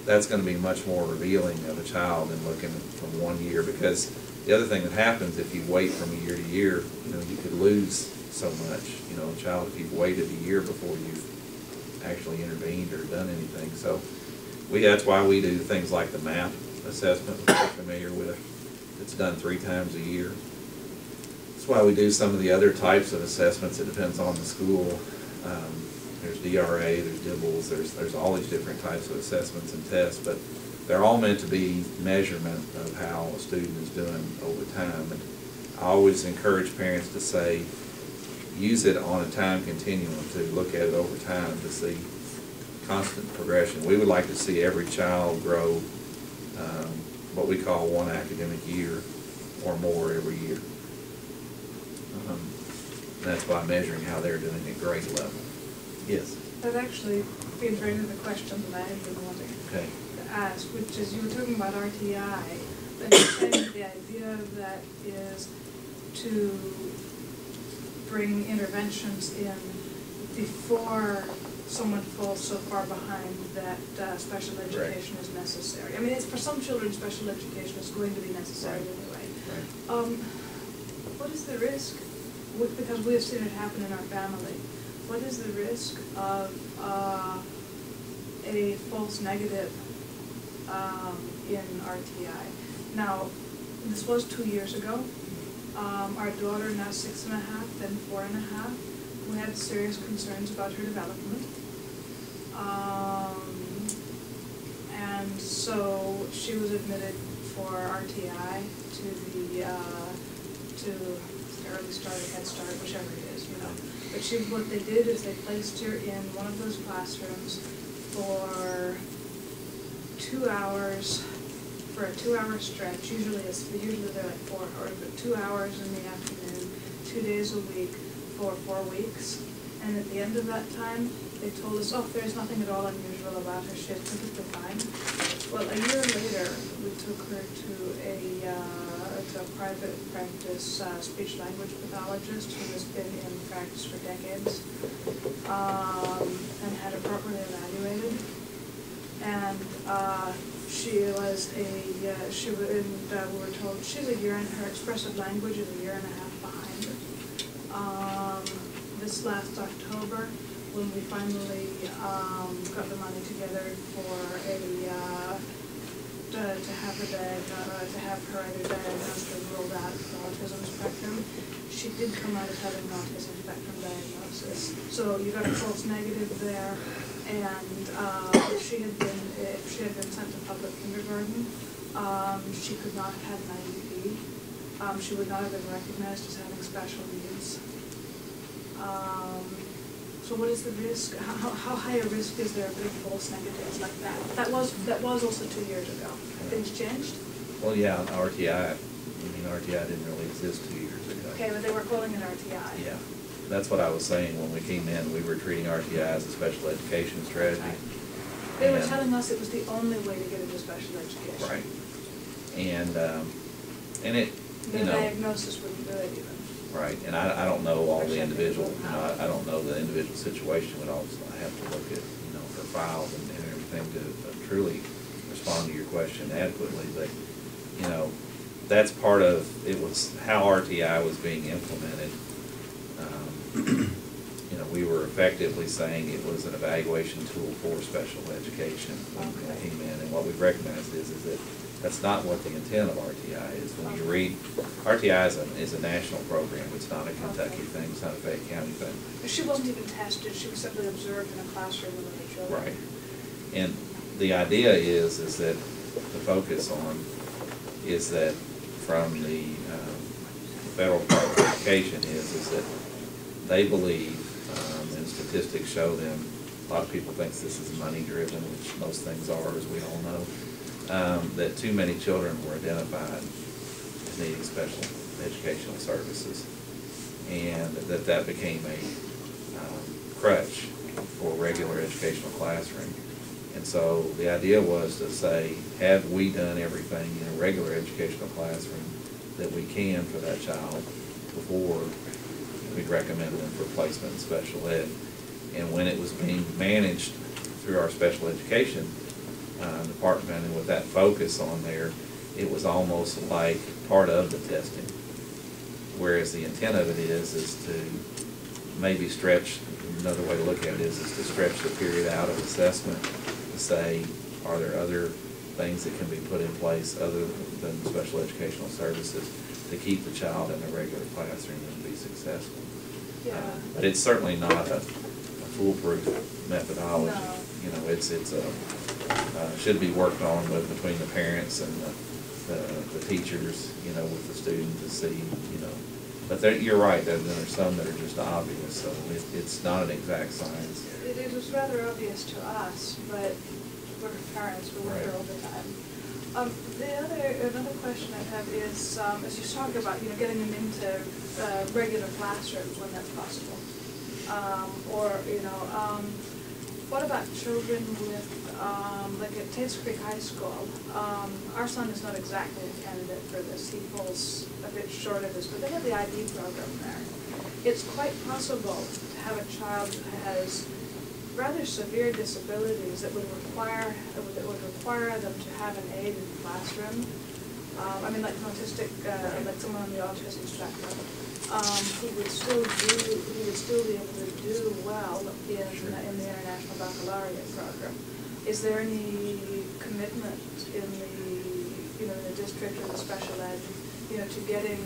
That's going to be much more revealing of a child than looking from 1 year, because the other thing that happens if you wait from year to year, you know, you could lose so much. You know, a child, if you've waited a year before you've actually intervened or done anything. So that's why we do things like the MAP assessment, which you're familiar with. It's done 3 times a year. That's why we do some of the other types of assessments. It depends on the school. There's DRA, there's DIBELS, there's all these different types of assessments and tests, but they're all meant to be measurement of how a student is doing over time. And I always encourage parents to say, use it on a time continuum to look at it over time to see constant progression. We would like to see every child grow what we call 1 academic year or more every year. And that's by measuring how they're doing at grade level. Yes? That actually feeds right into the question that I had been wanting Okay. to ask, which is, you were talking about RTI, but you're saying that the idea of that is to bring interventions in before someone falls so far behind that special education is necessary. I mean, for some children, special education is going to be necessary anyway. Right. What is the risk, because we have seen it happen in our family, what is the risk of a false negative in RTI? Now, this was 2 years ago. Our daughter, now 6.5, then 4.5, who had serious concerns about her development. And so she was admitted for RTI to the early start or Head Start, whichever it is, you know. But what they did is they placed her in one of those classrooms for 2 hours, for a 2-hour stretch. Usually they're like 4 hours, but 2 hours in the afternoon, 2 days a week for 4 weeks. And at the end of that time, they told us, oh, there's nothing at all unusual about her. She had perfectly fine. Well, a year later, we took her to a private practice speech language pathologist who has been in practice for decades and had her properly evaluated. And we were told her expressive language is 1.5 years behind. This last October, when we finally got the money together for a to have her either diagnosed or ruled out with autism spectrum. She did come out as having an autism spectrum diagnosis. So you got a false negative there, and if she had been sent to public kindergarten, she could not have had an IEP. She would not have been recognized as having special needs. So what is the risk? How high a risk is there of big false negatives like that? That was also 2 years ago. Things changed? Well, yeah, RTI didn't really exist 2 years ago. Okay, but they were calling it RTI. Yeah, that's what I was saying when we came in. We were treating RTI as a special education strategy. They were And- telling us it was the only way to get into special education. Right. And it, The you know. diagnosis wouldn't do it even. Right, and I don't know all the individual, I don't know the individual situation, but also I have to look at, her files and everything to truly respond to your question adequately, but, that's part of, it was how RTI was being implemented. We were effectively saying it was an evaluation tool for special education when we came in, and what we've recognized is that that's not what the intent of RTI is. When you read, RTI is a national program. It's not a Kentucky thing. It's not a Fayette County thing. She wasn't even tested. She was simply observed in a classroom with other children. Right. And the idea is that the focus on is that from the federal Department of Education is that they believe, and statistics show them, a lot of people think this is money driven, which most things are, as we all know. That too many children were identified as needing special educational services, and that became a crutch for regular educational classroom. And so the idea was to say, have we done everything in a regular educational classroom that we can for that child before we recommend them for placement in special ed? And when it was being managed through our special education department, and with that focus on there, it was almost like part of the testing. Whereas the intent of it is to maybe stretch, another way to look at it is to stretch the period out of assessment to say, are there other things that can be put in place other than special educational services to keep the child in the regular classroom and be successful? Yeah. But it's certainly not a foolproof methodology. No. It's should be worked on between the parents and the teachers, with the student to see, But you're right, there are some that are just obvious, so it's not an exact science. It was rather obvious to us, but we're parents, we're with her all the time. Another question I have is, as you talk about, getting them into regular classrooms when that's possible. What about children with, like at Tates Creek High School? Our son is not exactly a candidate for this. He falls a bit short of this, but they have the IB program there. It's quite possible to have a child who has rather severe disabilities that would require them to have an aid in the classroom. Like an autistic, like someone on the autism spectrum. He would still be able to do well in the International Baccalaureate program. Is there any commitment in the district or the special ed, to getting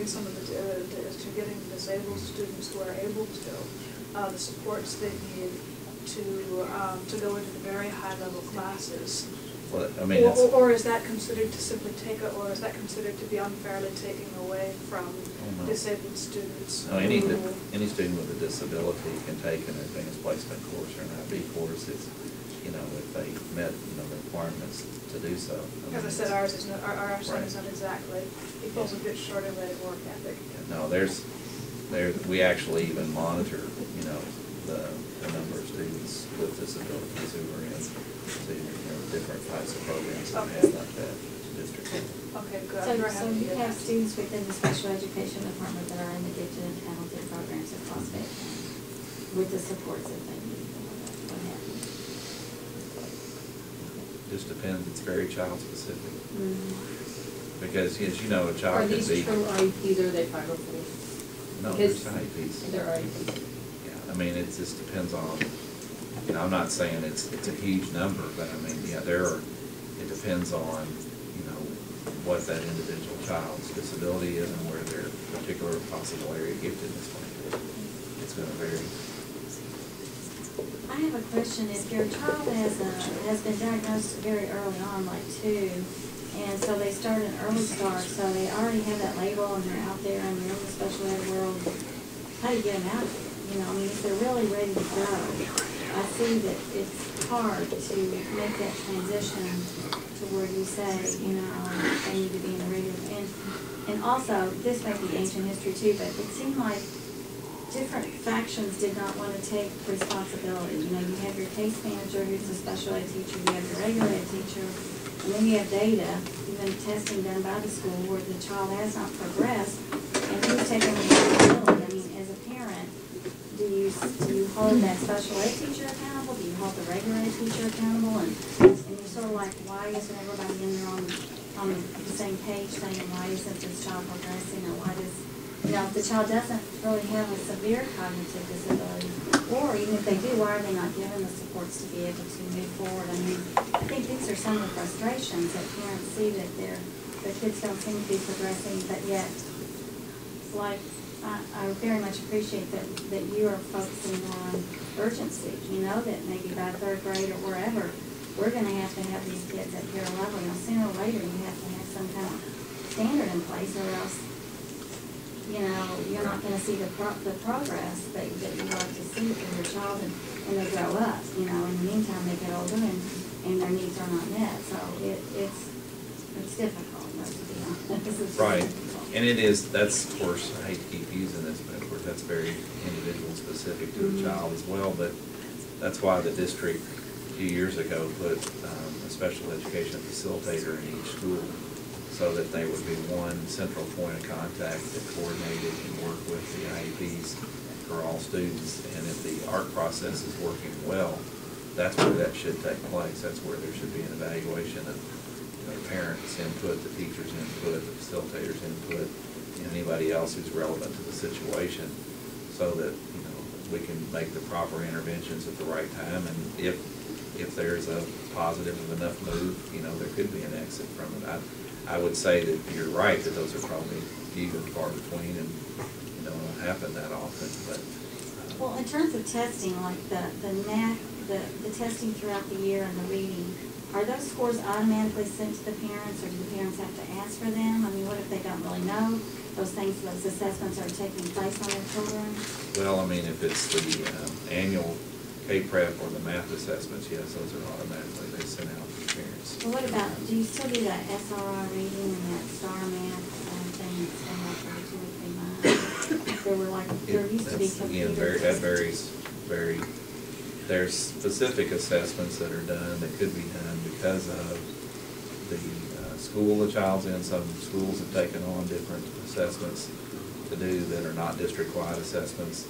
some of to getting disabled students who are able to the supports they need to go into the very high level classes? Well, or is that considered to simply or is that considered to be unfairly taking away from disabled students? No, any student with a disability can take an advanced placement course or an IB course. It's, if they met the requirements to do so. As I said, our son is not exactly. He falls a bit short of that work ethic. No, we actually even monitor, the number of students with disabilities who are in different types of programs that we have like that in the district. Okay, good. So you have students within the special education department that are in the gifted and talented programs across Fayette County with the supports that they need. What happens? Just depends. It's very child specific. Mm-hmm. Because, as you know, a child can be. Are these true IEPs or are they 504? No, there's IEPs. They're IEPs. Yeah, it just depends on, I'm not saying it's a huge number, but there are it depends on, you know, what that individual child's disability is and where their particular possible area of giftedness might be. It's gonna vary. I have a question. If your child has been diagnosed very early on, like 2, and so they start an early start, so they already have that label and they're out there and they're in the special ed world, how do you get them out of it? You know, I mean, if they're really ready to go, I see that it's hard to make that transition to where you say, you know, they need to be in the regular. And also, this may be ancient history too, but it seemed like different factions did not want to take responsibility. You know, you have your case manager who's a special ed teacher, you have your regular ed teacher, and then you have data, even testing done by the school where the child has not progressed, and who's taking responsibility? I mean, as a parent, do you hold that special ed teacher accountable? Do you hold the regular ed teacher accountable? And you're sort of like, why isn't everybody in there on the same page saying, why isn't this child progressing, or why does, you know, if the child doesn't really have a severe cognitive disability, or even if they do, why are they not given the supports to be able to move forward? I mean, I think these are some of the frustrations that parents see, that their kids don't seem to be progressing, but yet, like, I very much appreciate that you are focusing on urgency. You know that maybe by 3rd grade or wherever, we're going to have these kids at peer level. Now, sooner or later, you have to have some kind of standard in place, or else, you know, you're not going to see the progress that you like to see for your child, and they grow up. You know, in the meantime, they get older and their needs are not met. So it's difficult, to be honest. Right. And it is, that's, of course, I hate to keep using this, but of course, that's very individual specific to the child as well, but that's why the district a few years ago put a special education facilitator in each school, so that they would be one central point of contact that coordinated and worked with the IEPs for all students. And if the ARC process is working well, that's where that should take place. That's where there should be an evaluation of the parents' input, the teachers' input, the facilitators' input, and anybody else who's relevant to the situation, so that, you know, we can make the proper interventions at the right time. And if there's a positive enough move, you know, there could be an exit from it. I would say that you're right, that those are probably few and far between, and you know, don't happen that often. But well, in terms of testing, like the math, the testing throughout the year and the reading, are those scores automatically sent to the parents, or do the parents have to ask for them? I mean, what if they don't really know those things, those assessments are taking place on their children? Well, I mean, if it's the annual K-Prep or the math assessments, yes, those are automatically, they sent out to the parents. Well, what about, do you still do that SRI reading and that STAR math thing that's been out for 2 or 3 months? There were like, there used to be computers. Again, that varies very. There's specific assessments that are done that could be done because of the school the child's in. Some schools have taken on different assessments to do that are not district-wide assessments.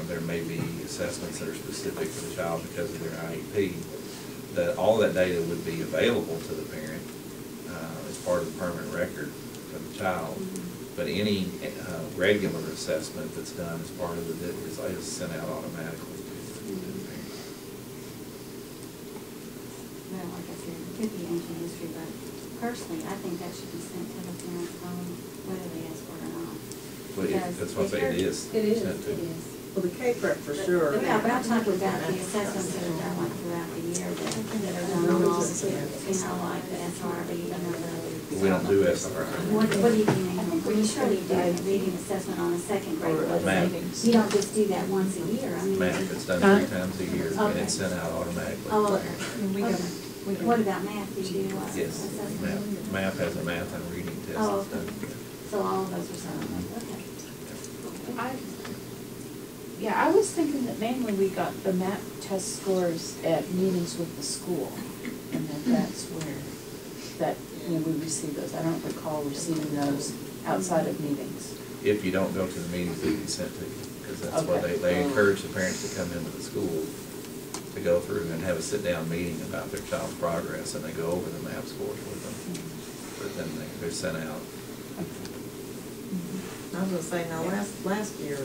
There may be assessments that are specific to the child because of their IEP. All that data would be available to the parent as part of the permanent record for the child. But any regular assessment that's done as part of the is sent out automatically to the parent. Well, like I said, it could be ancient history, but personally, I think that should be sent to the parents' home, whether they ask for it or not. But that's what I say, it is. It is, sent to it is. Well, the K-Prep for sure. Yeah, but I'm talking about the assessments that are done like throughout the year, that are done on all the kids, you know, like the SRB, you know, We don't do SRI. What do you mean? Well, you surely do a reading assessment on a 2nd grade level. Math. You don't just do that once a year, I mean. Math, it's done 3 times a year, and Okay. it's sent out automatically. Oh, okay. What about math? Do you do what? Yes, assessment? math has a math and reading test. Oh, that's done. okay. So all of those are sent out, okay. I was thinking that mainly we got the math test scores at meetings with the school, and that's where, we receive those. I don't recall receiving those outside of meetings. If you don't go to the meetings, they can be sent to you, because that's why Okay. they encourage the parents to come into the school to go through and have a sit-down meeting about their child's progress, and they go over the math scores with them. But then they're sent out. I was gonna say, now, last year,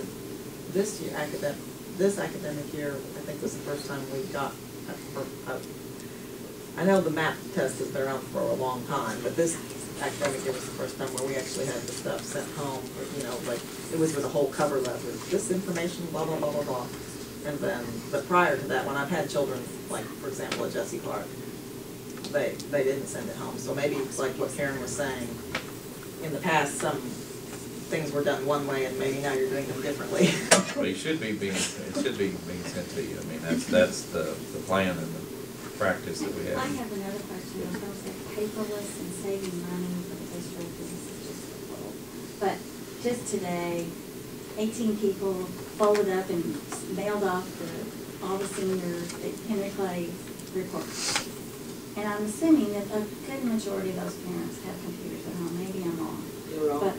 this academic year, I think was the first time we got I know the MAP test has been around for a long time, but this academic year was the first time where we actually had the stuff sent home, like, it was with a whole cover letter, this information, blah, blah, blah, blah, blah. And then, but prior to that, when I've had children, like, for example, at Jesse Clark, they didn't send it home. So maybe it's like what Karen was saying, in the past, some things were done one way and maybe now you're doing them differently. But it should be being sent to you. I mean, that's the plan and the practice that we have. I have another question in terms of paperless and saving money for the district. This is just a little, but just today, 18 people folded up and mailed off all the seniors at Henry Clay's reports. And I'm assuming that a good majority of those parents have computers at home. Maybe I'm wrong. You're wrong. But,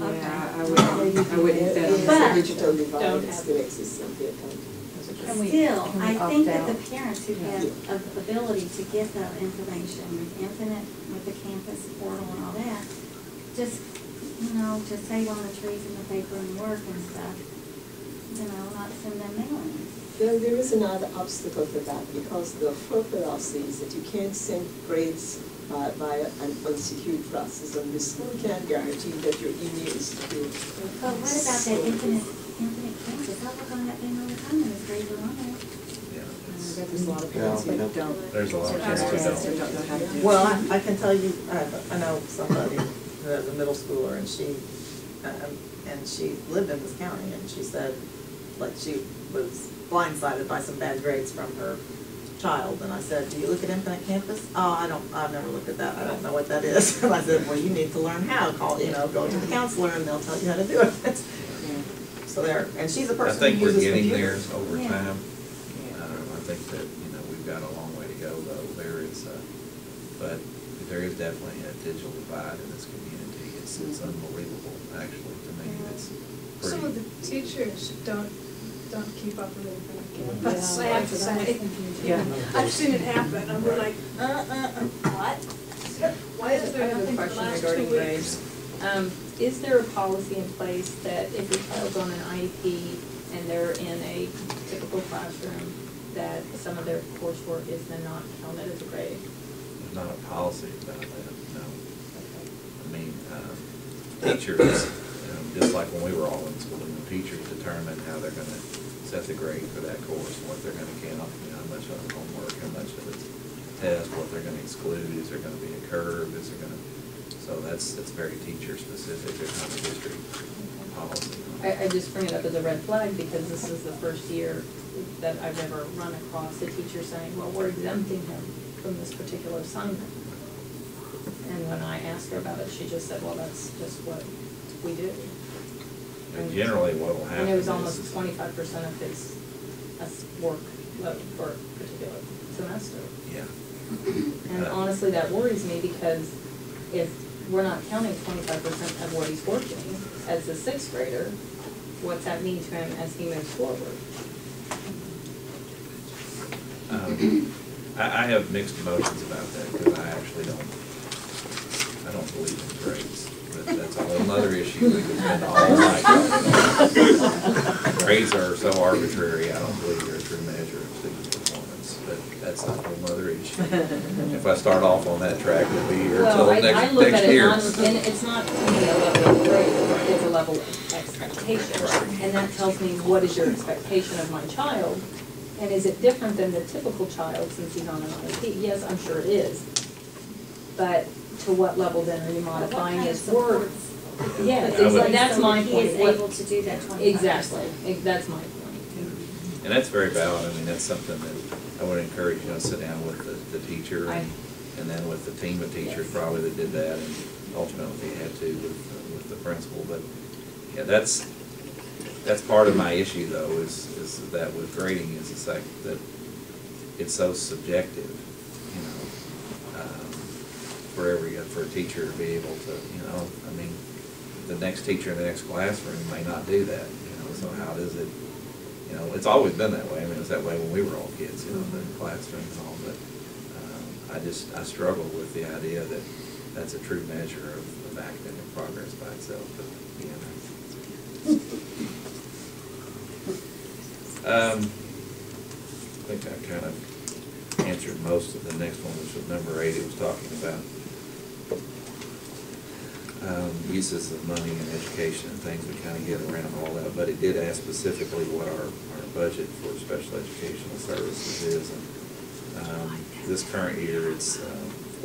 okay. Yeah, I wouldn't bet on It's that. a digital divide Don't that have- still exists in Fayette County. Still, I think that the opt out? parents who have the ability to get the information with internet, with the campus portal and all that, just, to save on the trees and the paper and work and stuff, not send them mailings. There is another obstacle to that because the FERPA law says that you can't send grades via an unsecured process, and the school can't guarantee that your email is secure. But what about that infinite campus? I work on that thing all the time and it's grades are on there. But there's a lot of parents who don't. There's a lot of parents who Who don't. don't know how to do it. Well, I can tell you, I know somebody who has a middle schooler, and she lived in this county, and she said, like, she was blindsided by some bad grades from her child, and I said, do you look at Infinite Campus? Oh, I've never looked at that, I don't know what that is. And I said, well, you need to learn how, go to the counselor, and they'll tell you how to do it. So there, and she's a I person think who we're uses getting there computers. over Yeah. time. I think that, we've got a long way to go, though. There is, but there is definitely a digital divide in this community. It's unbelievable, actually, to me. It's Some of the pretty. teachers don't keep up with everything on campus, I have to say. Yeah. I've seen it happen, and we're like, what? Why is there I have a nothing for the question last 2 regarding weeks? Is there a policy in place that if your child's on an IEP and they're in a typical classroom, that some of their coursework is then not counted as a grade? There's not a policy about that, no. I mean, teachers, just like when we were all in school, teachers determine how they're gonna set the grade for that course, what they're gonna count, how much of it's homework, how much of it's test, what they're gonna exclude, is there gonna be a curve, is there gonna, so it's very teacher specific, there's not a district policy. I just bring it up as a red flag because this is the first year that I've ever run across a teacher saying, well, we're exempting him from this particular assignment. And when I asked her about it, she just said, well, that's just what we do. And generally what will happen And it was is- almost 25% of his work load for a particular semester. Yeah. And honestly, that worries me because if we're not counting 25% of what he's working as a sixth grader, what's that mean to him as he moves forward? I have mixed emotions about that because I actually don't believe in grades. But that's a whole other issue we can spend all night talking about. Grades are so arbitrary, I don't believe they're a true measure of student performance, but that's a whole other issue. If I start off on that track, we'll be here Well, until I look at next it year. and it's not to me a level of grade, it's a level of expectation. Right. And that tells me what is your expectation of my child, and is it different than the typical child since he's on an IEP? Yes, I'm sure it is. But to what level then are you modifying his work? Yeah, I would- that's my He point. is What- able to do that 25%. Exactly, that's my point. And that's very valid. I mean, that's something that I would encourage, sit down with the teacher and then with the team of teachers probably that did that, and ultimately if he had to with the principal. But yeah, that's part of my issue though, is that with grading is the fact that it's so subjective, for a teacher to be able to, I mean, the next teacher in the next classroom may not do that, so how does it, it's always been that way. I mean, it was that way when we were all kids, the classroom and all, but I struggle with the idea that that's a true measure of academic progress by itself, but, I think I kind of answered most of the next one, which was number 8. It was talking about uses of money in education and things. We kind of get around all that, but it did ask specifically what our budget for special educational services is. And this current year, it's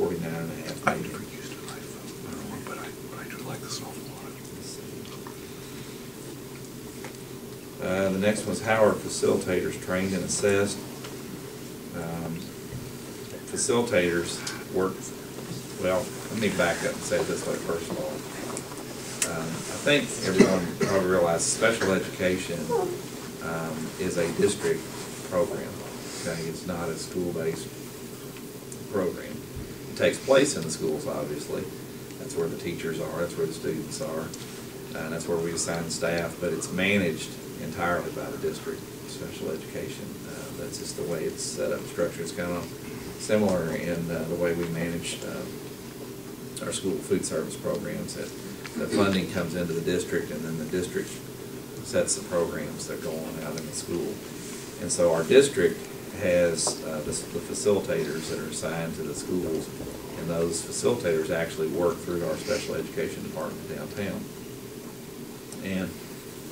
$49.5 million. I never used an iPhone, but I do like this an awful lot. The next one's how are facilitators trained and assessed? Facilitators work, well, let me back up and say it this way first of all. I think everyone probably realizes special education is a district program. Okay, it's not a school-based program. It takes place in the schools, obviously. That's where the teachers are, that's where the students are, and that's where we assign staff, but it's managed entirely by the district, special education. That's just the way it's set up, structured. It's kind of similar in the way we manage our school food service programs. That the funding comes into the district, and then the district sets the programs that go on out in the school. And so our district has the facilitators that are assigned to the schools, and those facilitators actually work through our special education department downtown. And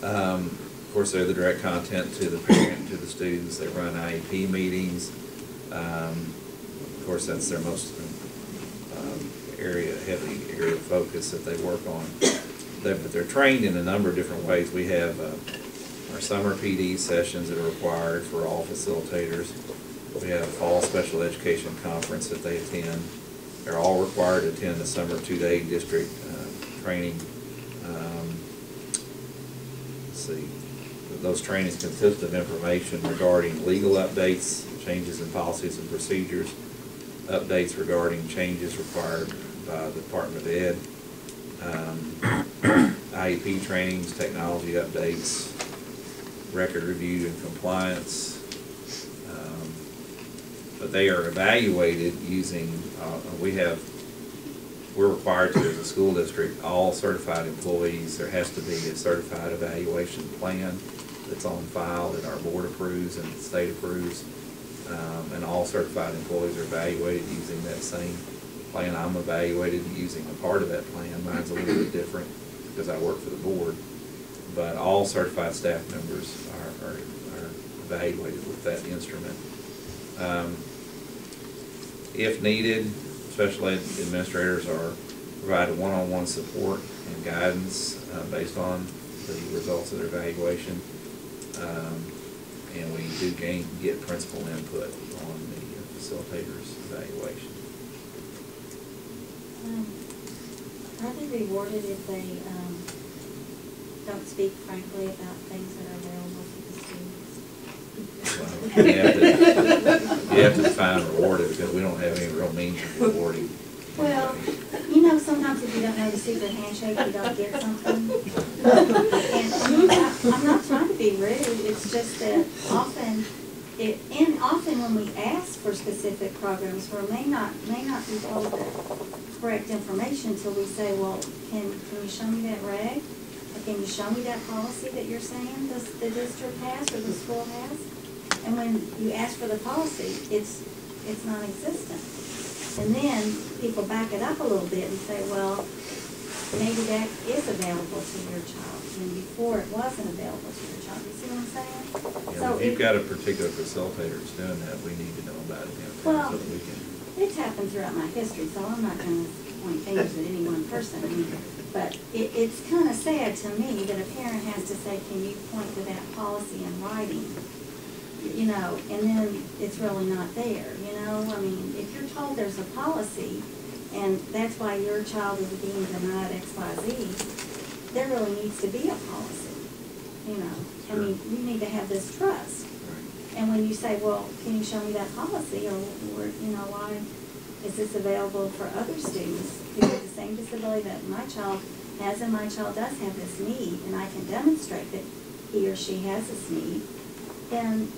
of course, they're the direct content to the parent, to the students. They run IEP meetings. Of course, that's their most heavy area of focus that they work on. But they're trained in a number of different ways. We have our summer PD sessions that are required for all facilitators. We have a fall special education conference that they attend. They're all required to attend the summer 2-day district training. Let's see. Those trainings consist of information regarding legal updates, changes in policies and procedures, updates regarding changes required by the Department of Ed, IEP trainings, technology updates, record review and compliance. But they are evaluated using, we're required to, as a school district, all certified employees, there has to be a certified evaluation plan that's on file that our board approves and the state approves. And all certified employees are evaluated using that same plan. I'm evaluated using a part of that plan. Mine's a little bit different because I work for the board. But all certified staff members are evaluated with that instrument. If needed, special ed administrators are provided one-on-one support and guidance based on the results of their evaluation. And we do get principal input on the facilitator's evaluation. Are they rewarded if they don't speak frankly about things that are available to the students? Well, you have to define rewarded because we don't have any real means of rewarding. Well, you know, sometimes if you don't know the secret handshake, you don't get something. And I'm not trying to be rude, it's just that often when we ask for specific programs, we may not be told the correct information until we say, well, can you show me that reg? Or can you show me that policy that you're saying the district has or the school has? And when you ask for the policy, it's non-existent. And then people back it up a little bit and say, well, maybe that is available to your child, and before it wasn't available to your child. You see what I'm saying? Yeah, So if you've got a particular facilitator that's doing that, we need to know about it now so that we can. It's happened throughout my history, so I'm not going to point fingers at any one person. I mean, but it's kind of sad to me that a parent has to say, can you point to that policy in writing? You know, and then it's really not there, you know? I mean, if you're told there's a policy, and that's why your child is being denied X, Y, Z, there really needs to be a policy, you know? I mean, you need to have this trust. And when you say, well, can you show me that policy, or you know, why is this available for other students who have the same disability that my child has, and my child does have this need, and I can demonstrate that he or she has this need, then,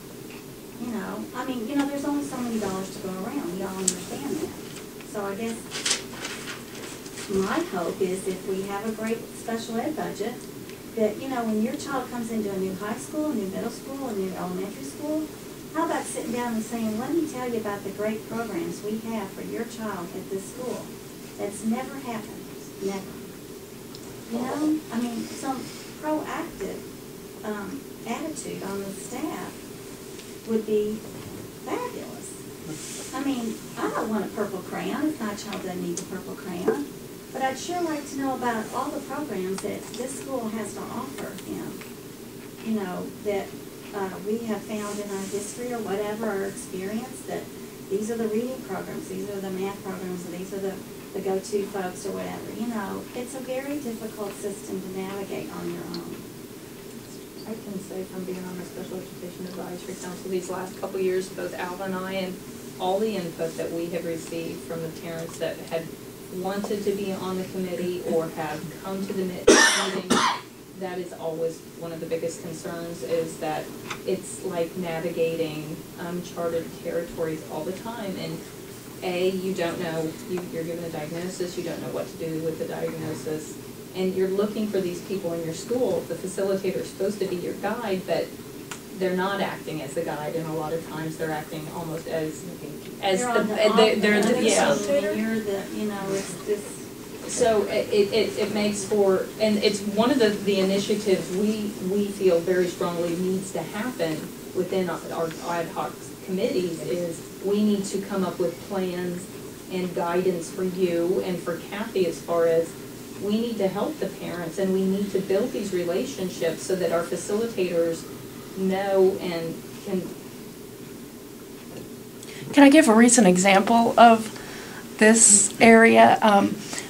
you know, I mean, you know, there's only so many dollars to go around. We all understand that. So I guess my hope is if we have a great special ed budget, that, you know, when your child comes into a new high school, a new middle school, a new elementary school, How about sitting down and saying, let me tell you about the great programs we have for your child at this school? That's never happened, never. You know, I mean, some proactive attitude on the staff would be fabulous. I mean, I don't want a purple crayon if my child doesn't need a purple crayon, but I'd sure like to know about all the programs that this school has to offer him. You know, that we have found in our history or whatever, our experience, that these are the reading programs, these are the math programs, and these are the go-to folks or whatever. You know, it's a very difficult system to navigate on your own. I can say from being on the Special Education Advisory Council these last couple of years, both Al and I, and all the input that we have received from the parents that had wanted to be on the committee or have come to the meeting, that is always one of the biggest concerns, is that it's like navigating uncharted territories all the time. And you don't know, you're given a diagnosis, you don't know what to do with the diagnosis, and you're looking for these people in your school. The facilitator is supposed to be your guide, but they're not acting as the guide, and a lot of times they're acting almost as they're the yeah. You're the, you know, it's this. So it makes for, and it's one of the initiatives we feel very strongly needs to happen within our ad hoc committees, is we need to come up with plans and guidance for you and for Kathy, as far as we need to help the parents and we need to build these relationships so that our facilitators know and can. Can I give a recent example of this area?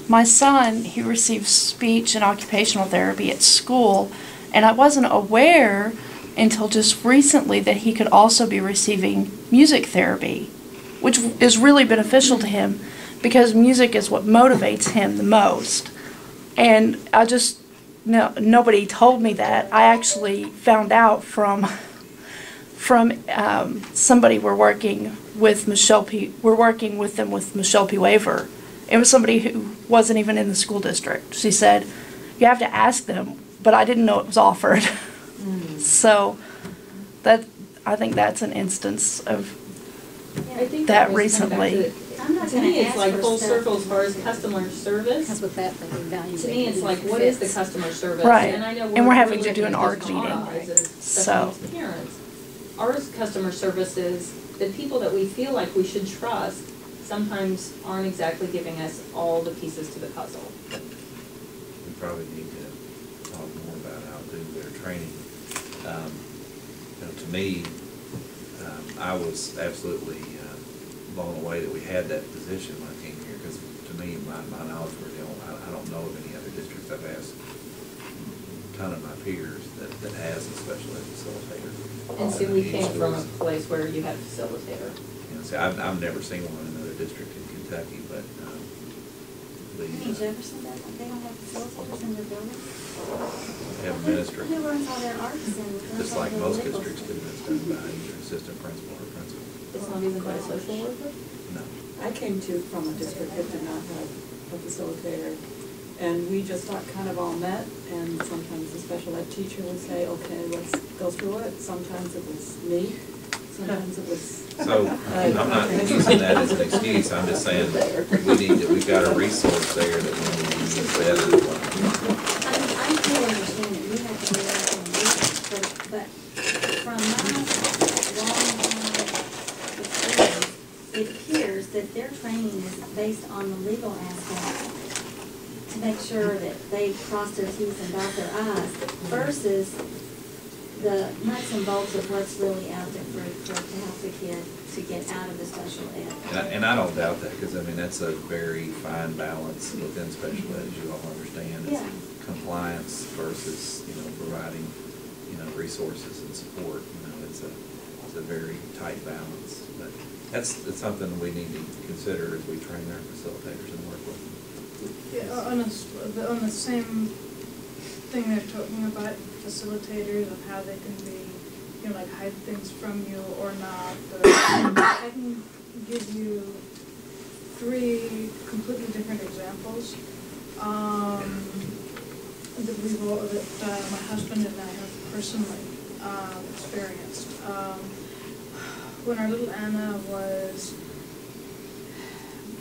My son, he receives speech and occupational therapy at school, and I wasn't aware until just recently that he could also be receiving music therapy, which is really beneficial to him because music is what motivates him the most. And nobody told me that. I actually found out from somebody we're working with Michelle P. We're working with them with Michelle P. Waver. It was somebody who wasn't even in the school district. She said, you have to ask them, but I didn't know it was offered. So I think that's an instance of that recently. To me, it's like full circle as far as customer service. That's what that thing values. To me, it's like, what is the customer service? Right. And I know we're having to really do an ARC meeting. So parents, our customer service is the people that we feel like we should trust sometimes aren't exactly giving us all the pieces to the puzzle. We probably need to talk more about how to do their training. To me, I was absolutely blown away that we had that position when I came here, because to me, my knowledge were I don't know of any other districts. I've asked a ton of my peers that has a special ed facilitator. And see, we came from a place where you had a facilitator. See, I've never seen one in another district in Kentucky, but Jefferson doesn't, they don't have facilitators in their building? they have a minister. Who runs all their arts and Just like most districts do, it's done by either assistant principal or principal. It's not even by a social worker? No. I came from a district that did not have a facilitator, and we just kind of all met, and sometimes the special ed teacher would say, okay, let's go through it. Sometimes it was me, sometimes it was... So, I'm not using that as an excuse, I'm just saying we've got a resource there that we need to use better. I totally understand that you have to do everything, but from my long experience, it appears that their training is based on the legal aspect to make sure that they cross their T's and dot their I's versus the nuts and bolts of what's really out there to help the kid to get out of the special ed. And I don't doubt that, because I mean, that's a very fine balance within special ed, as you all understand. It's compliance versus, providing, resources and support. It's a very tight balance. But it's something we need to consider as we train our facilitators and work with them. Yeah, on the same thing they're talking about, facilitators and how they can be, like hide things from you or not. I can give you 3 completely different examples that my husband and I have personally experienced. when our little Anna was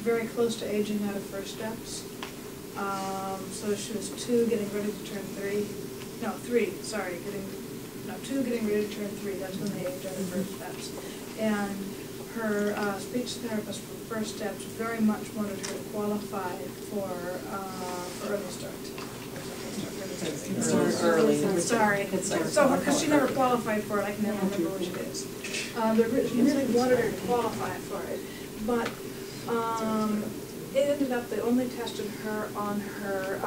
very close to aging out of first steps. So she was 2, getting ready to turn 3. No, 3, sorry, 2, getting ready to turn 3. That's when they aged out of first steps. And her speech therapist for first steps very much wanted her to qualify for early start. Sorry. So, because she never qualified for it, I can never remember which it is. They really wanted her to qualify for it, but it ended up they only tested her on her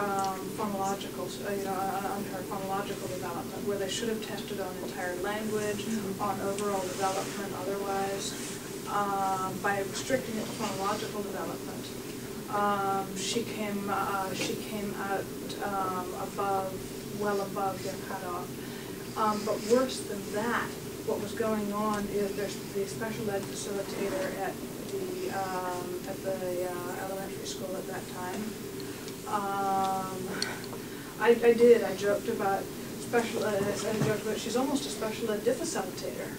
phonological, on her phonological development, where they should have tested on entire language, on overall development otherwise. By restricting it to phonological development, she came out well above their cutoff. But worse than that, what was going on is there's the special ed facilitator at the elementary school at that time. I joked about special ed. I joked about she's almost a special ed facilitator,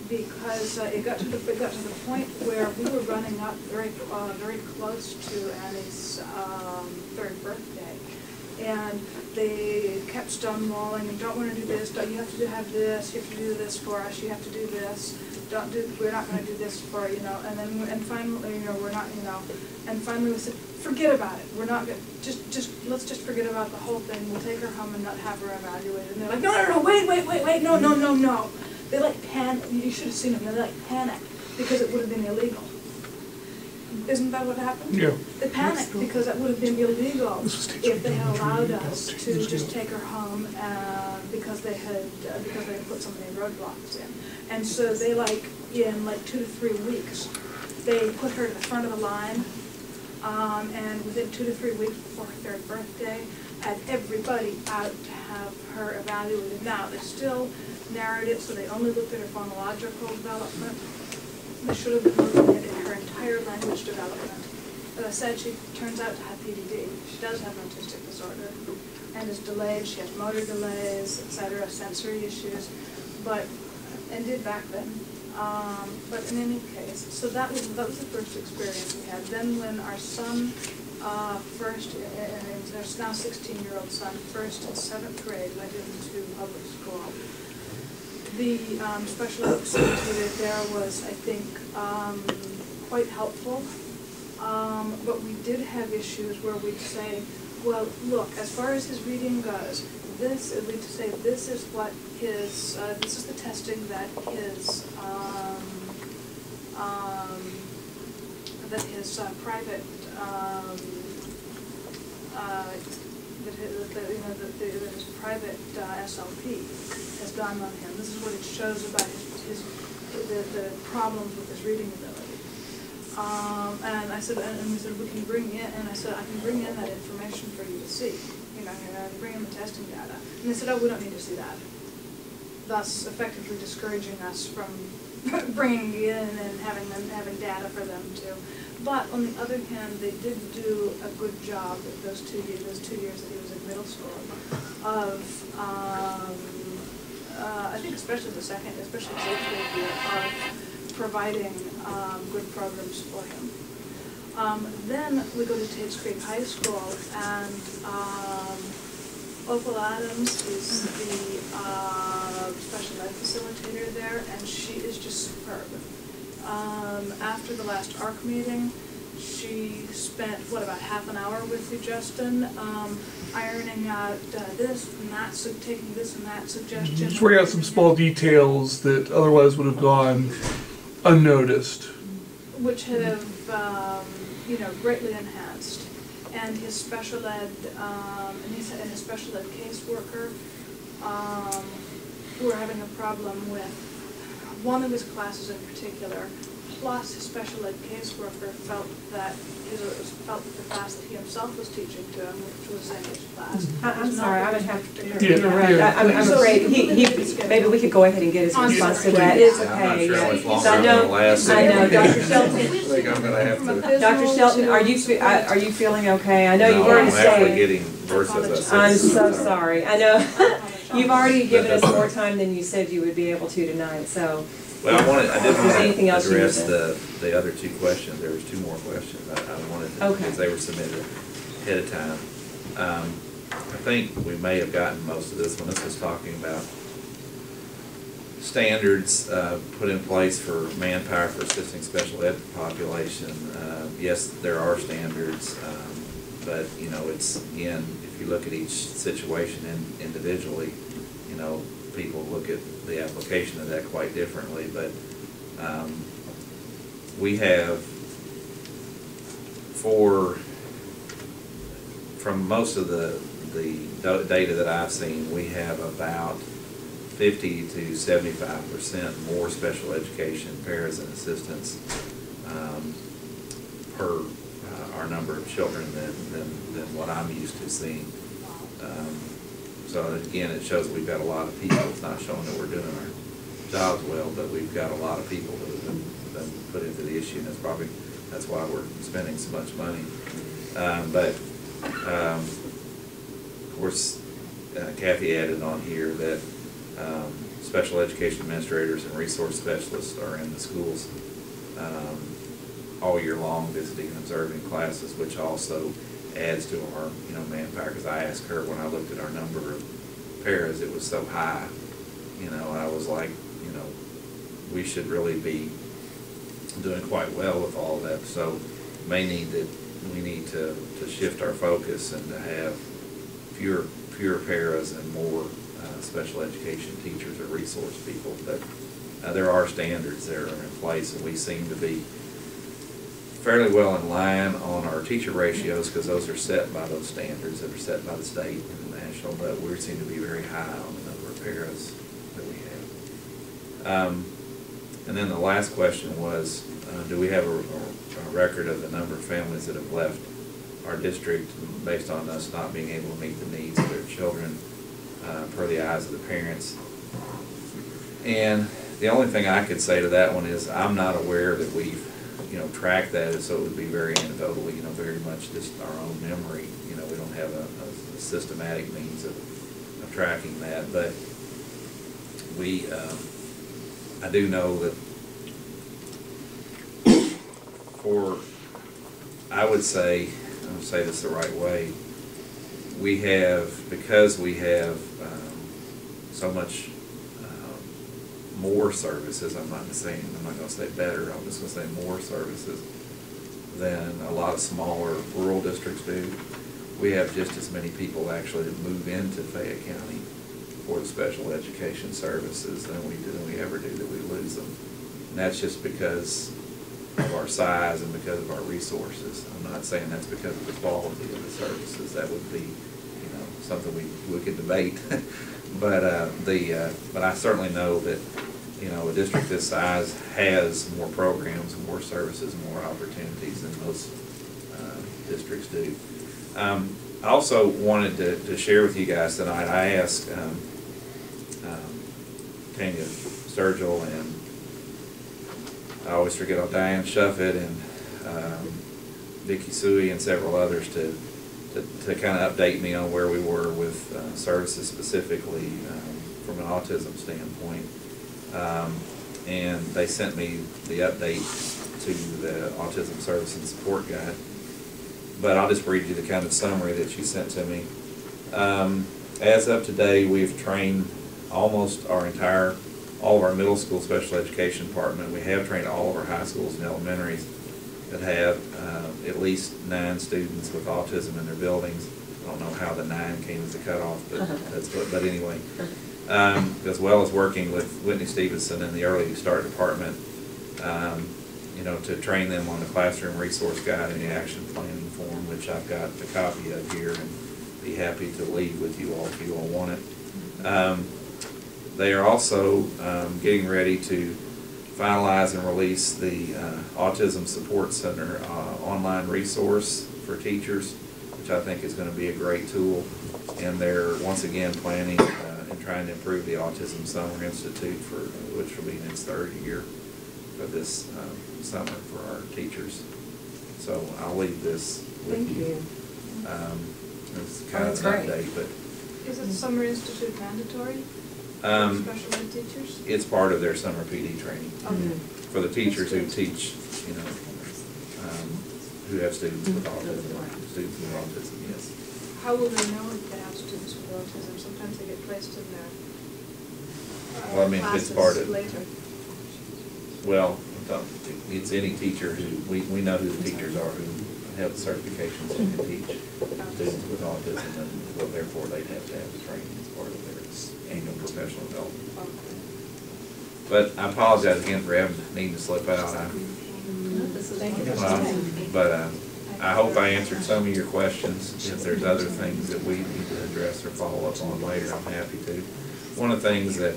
because it got to the point where we were running up very close to Annie's 3rd birthday, and they kept stonewalling. You don't want to do this. You have to have this. You have to do this for us. You have to do this. We're not going to do this for and finally we're not and finally we said forget about it. We're not going let's just forget about the whole thing. We'll take her home and not have her evaluated. And they're like no wait no. They panicked. You should have seen them. They panicked because it would have been illegal. Isn't that what happened? Yeah. They panicked because that would have been illegal if they had allowed us to just take her home because they had put so many roadblocks in. And so they in 2 to 3 weeks, they put her at the front of the line, and within 2 to 3 weeks before her 3rd birthday, had everybody out to have her evaluated. Now they still narrowed it so they only looked at her phonological development. They should have been looking at her entire language development. As I said, she turns out to have PDD. She does have an autistic disorder and is delayed. She has motor delays, etc., sensory issues, and did back then. But in any case, so that was the first experience we had. Then when our son our now 16-year-old son, first and 7th grade, went into public school, the special ed facilitator there was, I think, quite helpful. But we did have issues where we'd say, well, look, as far as his reading goes, we'd say this is what his, this is the testing that his private, that his private SLP has done on him. This is what it shows about the problems with his reading ability. And I said, and we said we can bring in, and I said I can bring in that information for you to see. I can bring in the testing data. And they said, oh, we don't need to see that. Thus, effectively discouraging us from bringing in and having data for them to. But on the other hand, they did do a good job those 2 years that he was in middle school of, I think especially the 8th grade year, of providing good programs for him. Then we go to Tate's Creek High School, and Opal Adams is the special ed facilitator there, and she is just superb. After the last ARC meeting, she spent, about half an hour with you, Justin, ironing out this and that, so taking this and that suggestion. Just working out some small details that otherwise would have gone unnoticed. Which have, greatly enhanced. And his special ed, and his special ed caseworker, who were having a problem with one of his classes in particular, plus his special ed caseworker felt that the class that he himself was teaching to him, which was an English class. I'm sorry, I would have to Yeah. correct. I'm afraid maybe we could go ahead and get his response to that. It's okay. I'm sure Yeah. it's longer I than know, the last. I know, Dr. Shelton. I think I'm gonna have to. Dr. Shelton, are you feeling okay? I know you've already I'm actually said. getting worse as I said. I'm so sorry. I know you've already given us more time than you said you would be able to tonight. So Well, I did If there's anything want else to you address need the other two questions. There was two more questions I wanted to, Okay. because they were submitted ahead of time. I think we may have gotten most of this one. This was talking about standards put in place for manpower for assisting special ed population. Yes, there are standards, but, you know, it's, again, if you look at each situation individually, you know, people look at the application of that quite differently, but we have, from most of the data that I've seen, we have about 50 to 75% more special education paras and assistants per our number of children than what I'm used to seeing. So again, it shows we've got a lot of people. It's not showing that we're doing our jobs well, but we've got a lot of people that have been put into the issue, and that's why we're spending so much money. Of course, Kathy added on here that special education administrators and resource specialists are in the schools all year long, visiting and observing classes, which also adds to our, you know, manpower. Because I asked her when I looked at our number of paras, it was so high, you know, and I was like, you know, we should really be doing quite well with all of that. So we need to shift our focus and to have fewer paras and more special education teachers or resource people. But there are standards that are in place, and we seem to be fairly well in line on our teacher ratios, because those are set by those standards that are set by the state and the national, but we seem to be very high on the number of paras that we have. And then the last question was, do we have a record of the number of families that have left our district based on us not being able to meet the needs of their children per the eyes of the parents? And the only thing I could say to that one is I'm not aware that we've, you know, tracked that, so it would be very anecdotal, you know, very much just our own memory. You know, we don't have a systematic means of tracking that, but I do know that I would say this the right way, because we have so much more services, I'm not going to say better, I'm just going to say more services than a lot of smaller rural districts do. We have just as many people actually that move into Fayette County for the special education services than we ever do, that we lose them. And that's just because of our size and because of our resources. I'm not saying that's because of the quality of the services. That would be, you know, something we could debate. But I certainly know that, you know, a district this size has more programs, more services, more opportunities than most districts do. I also wanted to share with you guys tonight, I asked Tanya Sturgill, and I always forget, Diane Shuffett and Vicki Suey and several others to kind of update me on where we were with services specifically from an autism standpoint. And they sent me the update to the Autism Service and Support Guide. But I'll just read you the kind of summary that she sent to me. As of today, we've trained almost all of our middle school special education department. We have trained all of our high schools and elementaries that have at least 9 students with autism in their buildings. I don't know how the 9 came as a cutoff, but anyway. As well as working with Whitney Stevenson in the Early Start Department, you know, to train them on the classroom resource guide and the action planning form, which I've got a copy of here and be happy to leave with you all if you all want it. They are also getting ready to finalize and release the Autism Support Center online resource for teachers, which I think is going to be a great tool. And they're once again planning and trying to improve the Autism Summer Institute, which will be in its 3rd year for this summer for our teachers. So I'll leave this with you. It's kind of an update, but Is it Summer Institute mandatory? Special ed teachers? It's part of their summer PD training. Okay. For the teachers who teach, you know, who have students with autism, yes. How will they know if they have students with autism? Sometimes they get placed in their Well, I mean, if it's part of- later. Well, it's any teacher who, we know who the teachers are who have the certifications and can teach students with autism, and well, therefore they'd have to have the training as part of their annual professional development. But I apologize again for needing to slip out. But I hope I answered some of your questions. If there's other things that we need to address or follow up on later, I'm happy to. One of the things that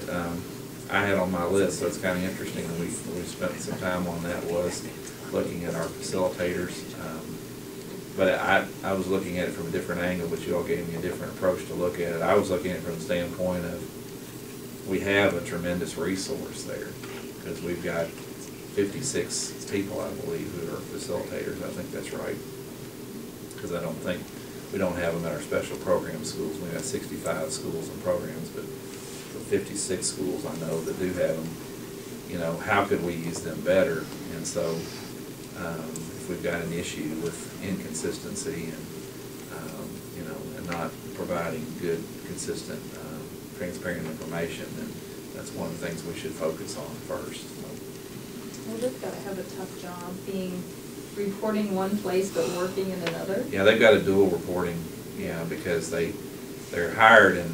I had on my list, so it's kind of interesting, and we spent some time on that, was looking at our facilitators. But I was looking at it from a different angle, but you all gave me a different approach to look at it. I was looking at it from the standpoint of, we have a tremendous resource there, because we've got 56 people, I believe, who are facilitators. I think that's right. Because I don't think, we don't have them at our special program schools. We've got 65 schools and programs, but the 56 schools I know that do have them, you know, how could we use them better? And so, if we've got an issue with inconsistency and, you know, and not providing good, consistent, transparent information, then that's one of the things we should focus on first. Well, they've got to have a tough job reporting one place but working in another. Yeah, they've got a dual reporting, because they're hired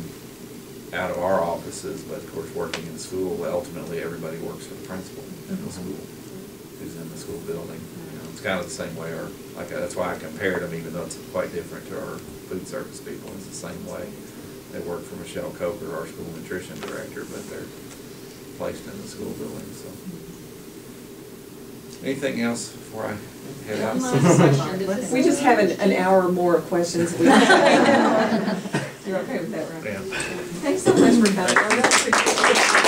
out of our offices, but of course working in the school, ultimately everybody works for the principal in the school, who's in the school building. You know, it's kind of the same way, that's why I compared them, even though it's quite different to our food service people. It's the same way. They work for Michelle Coker, our school nutrition director, but they're placed in the school building, so. Anything else before I head out? We just have an hour more of questions. You're okay with that, right? Yeah. Thanks so much for coming. I really appreciate it.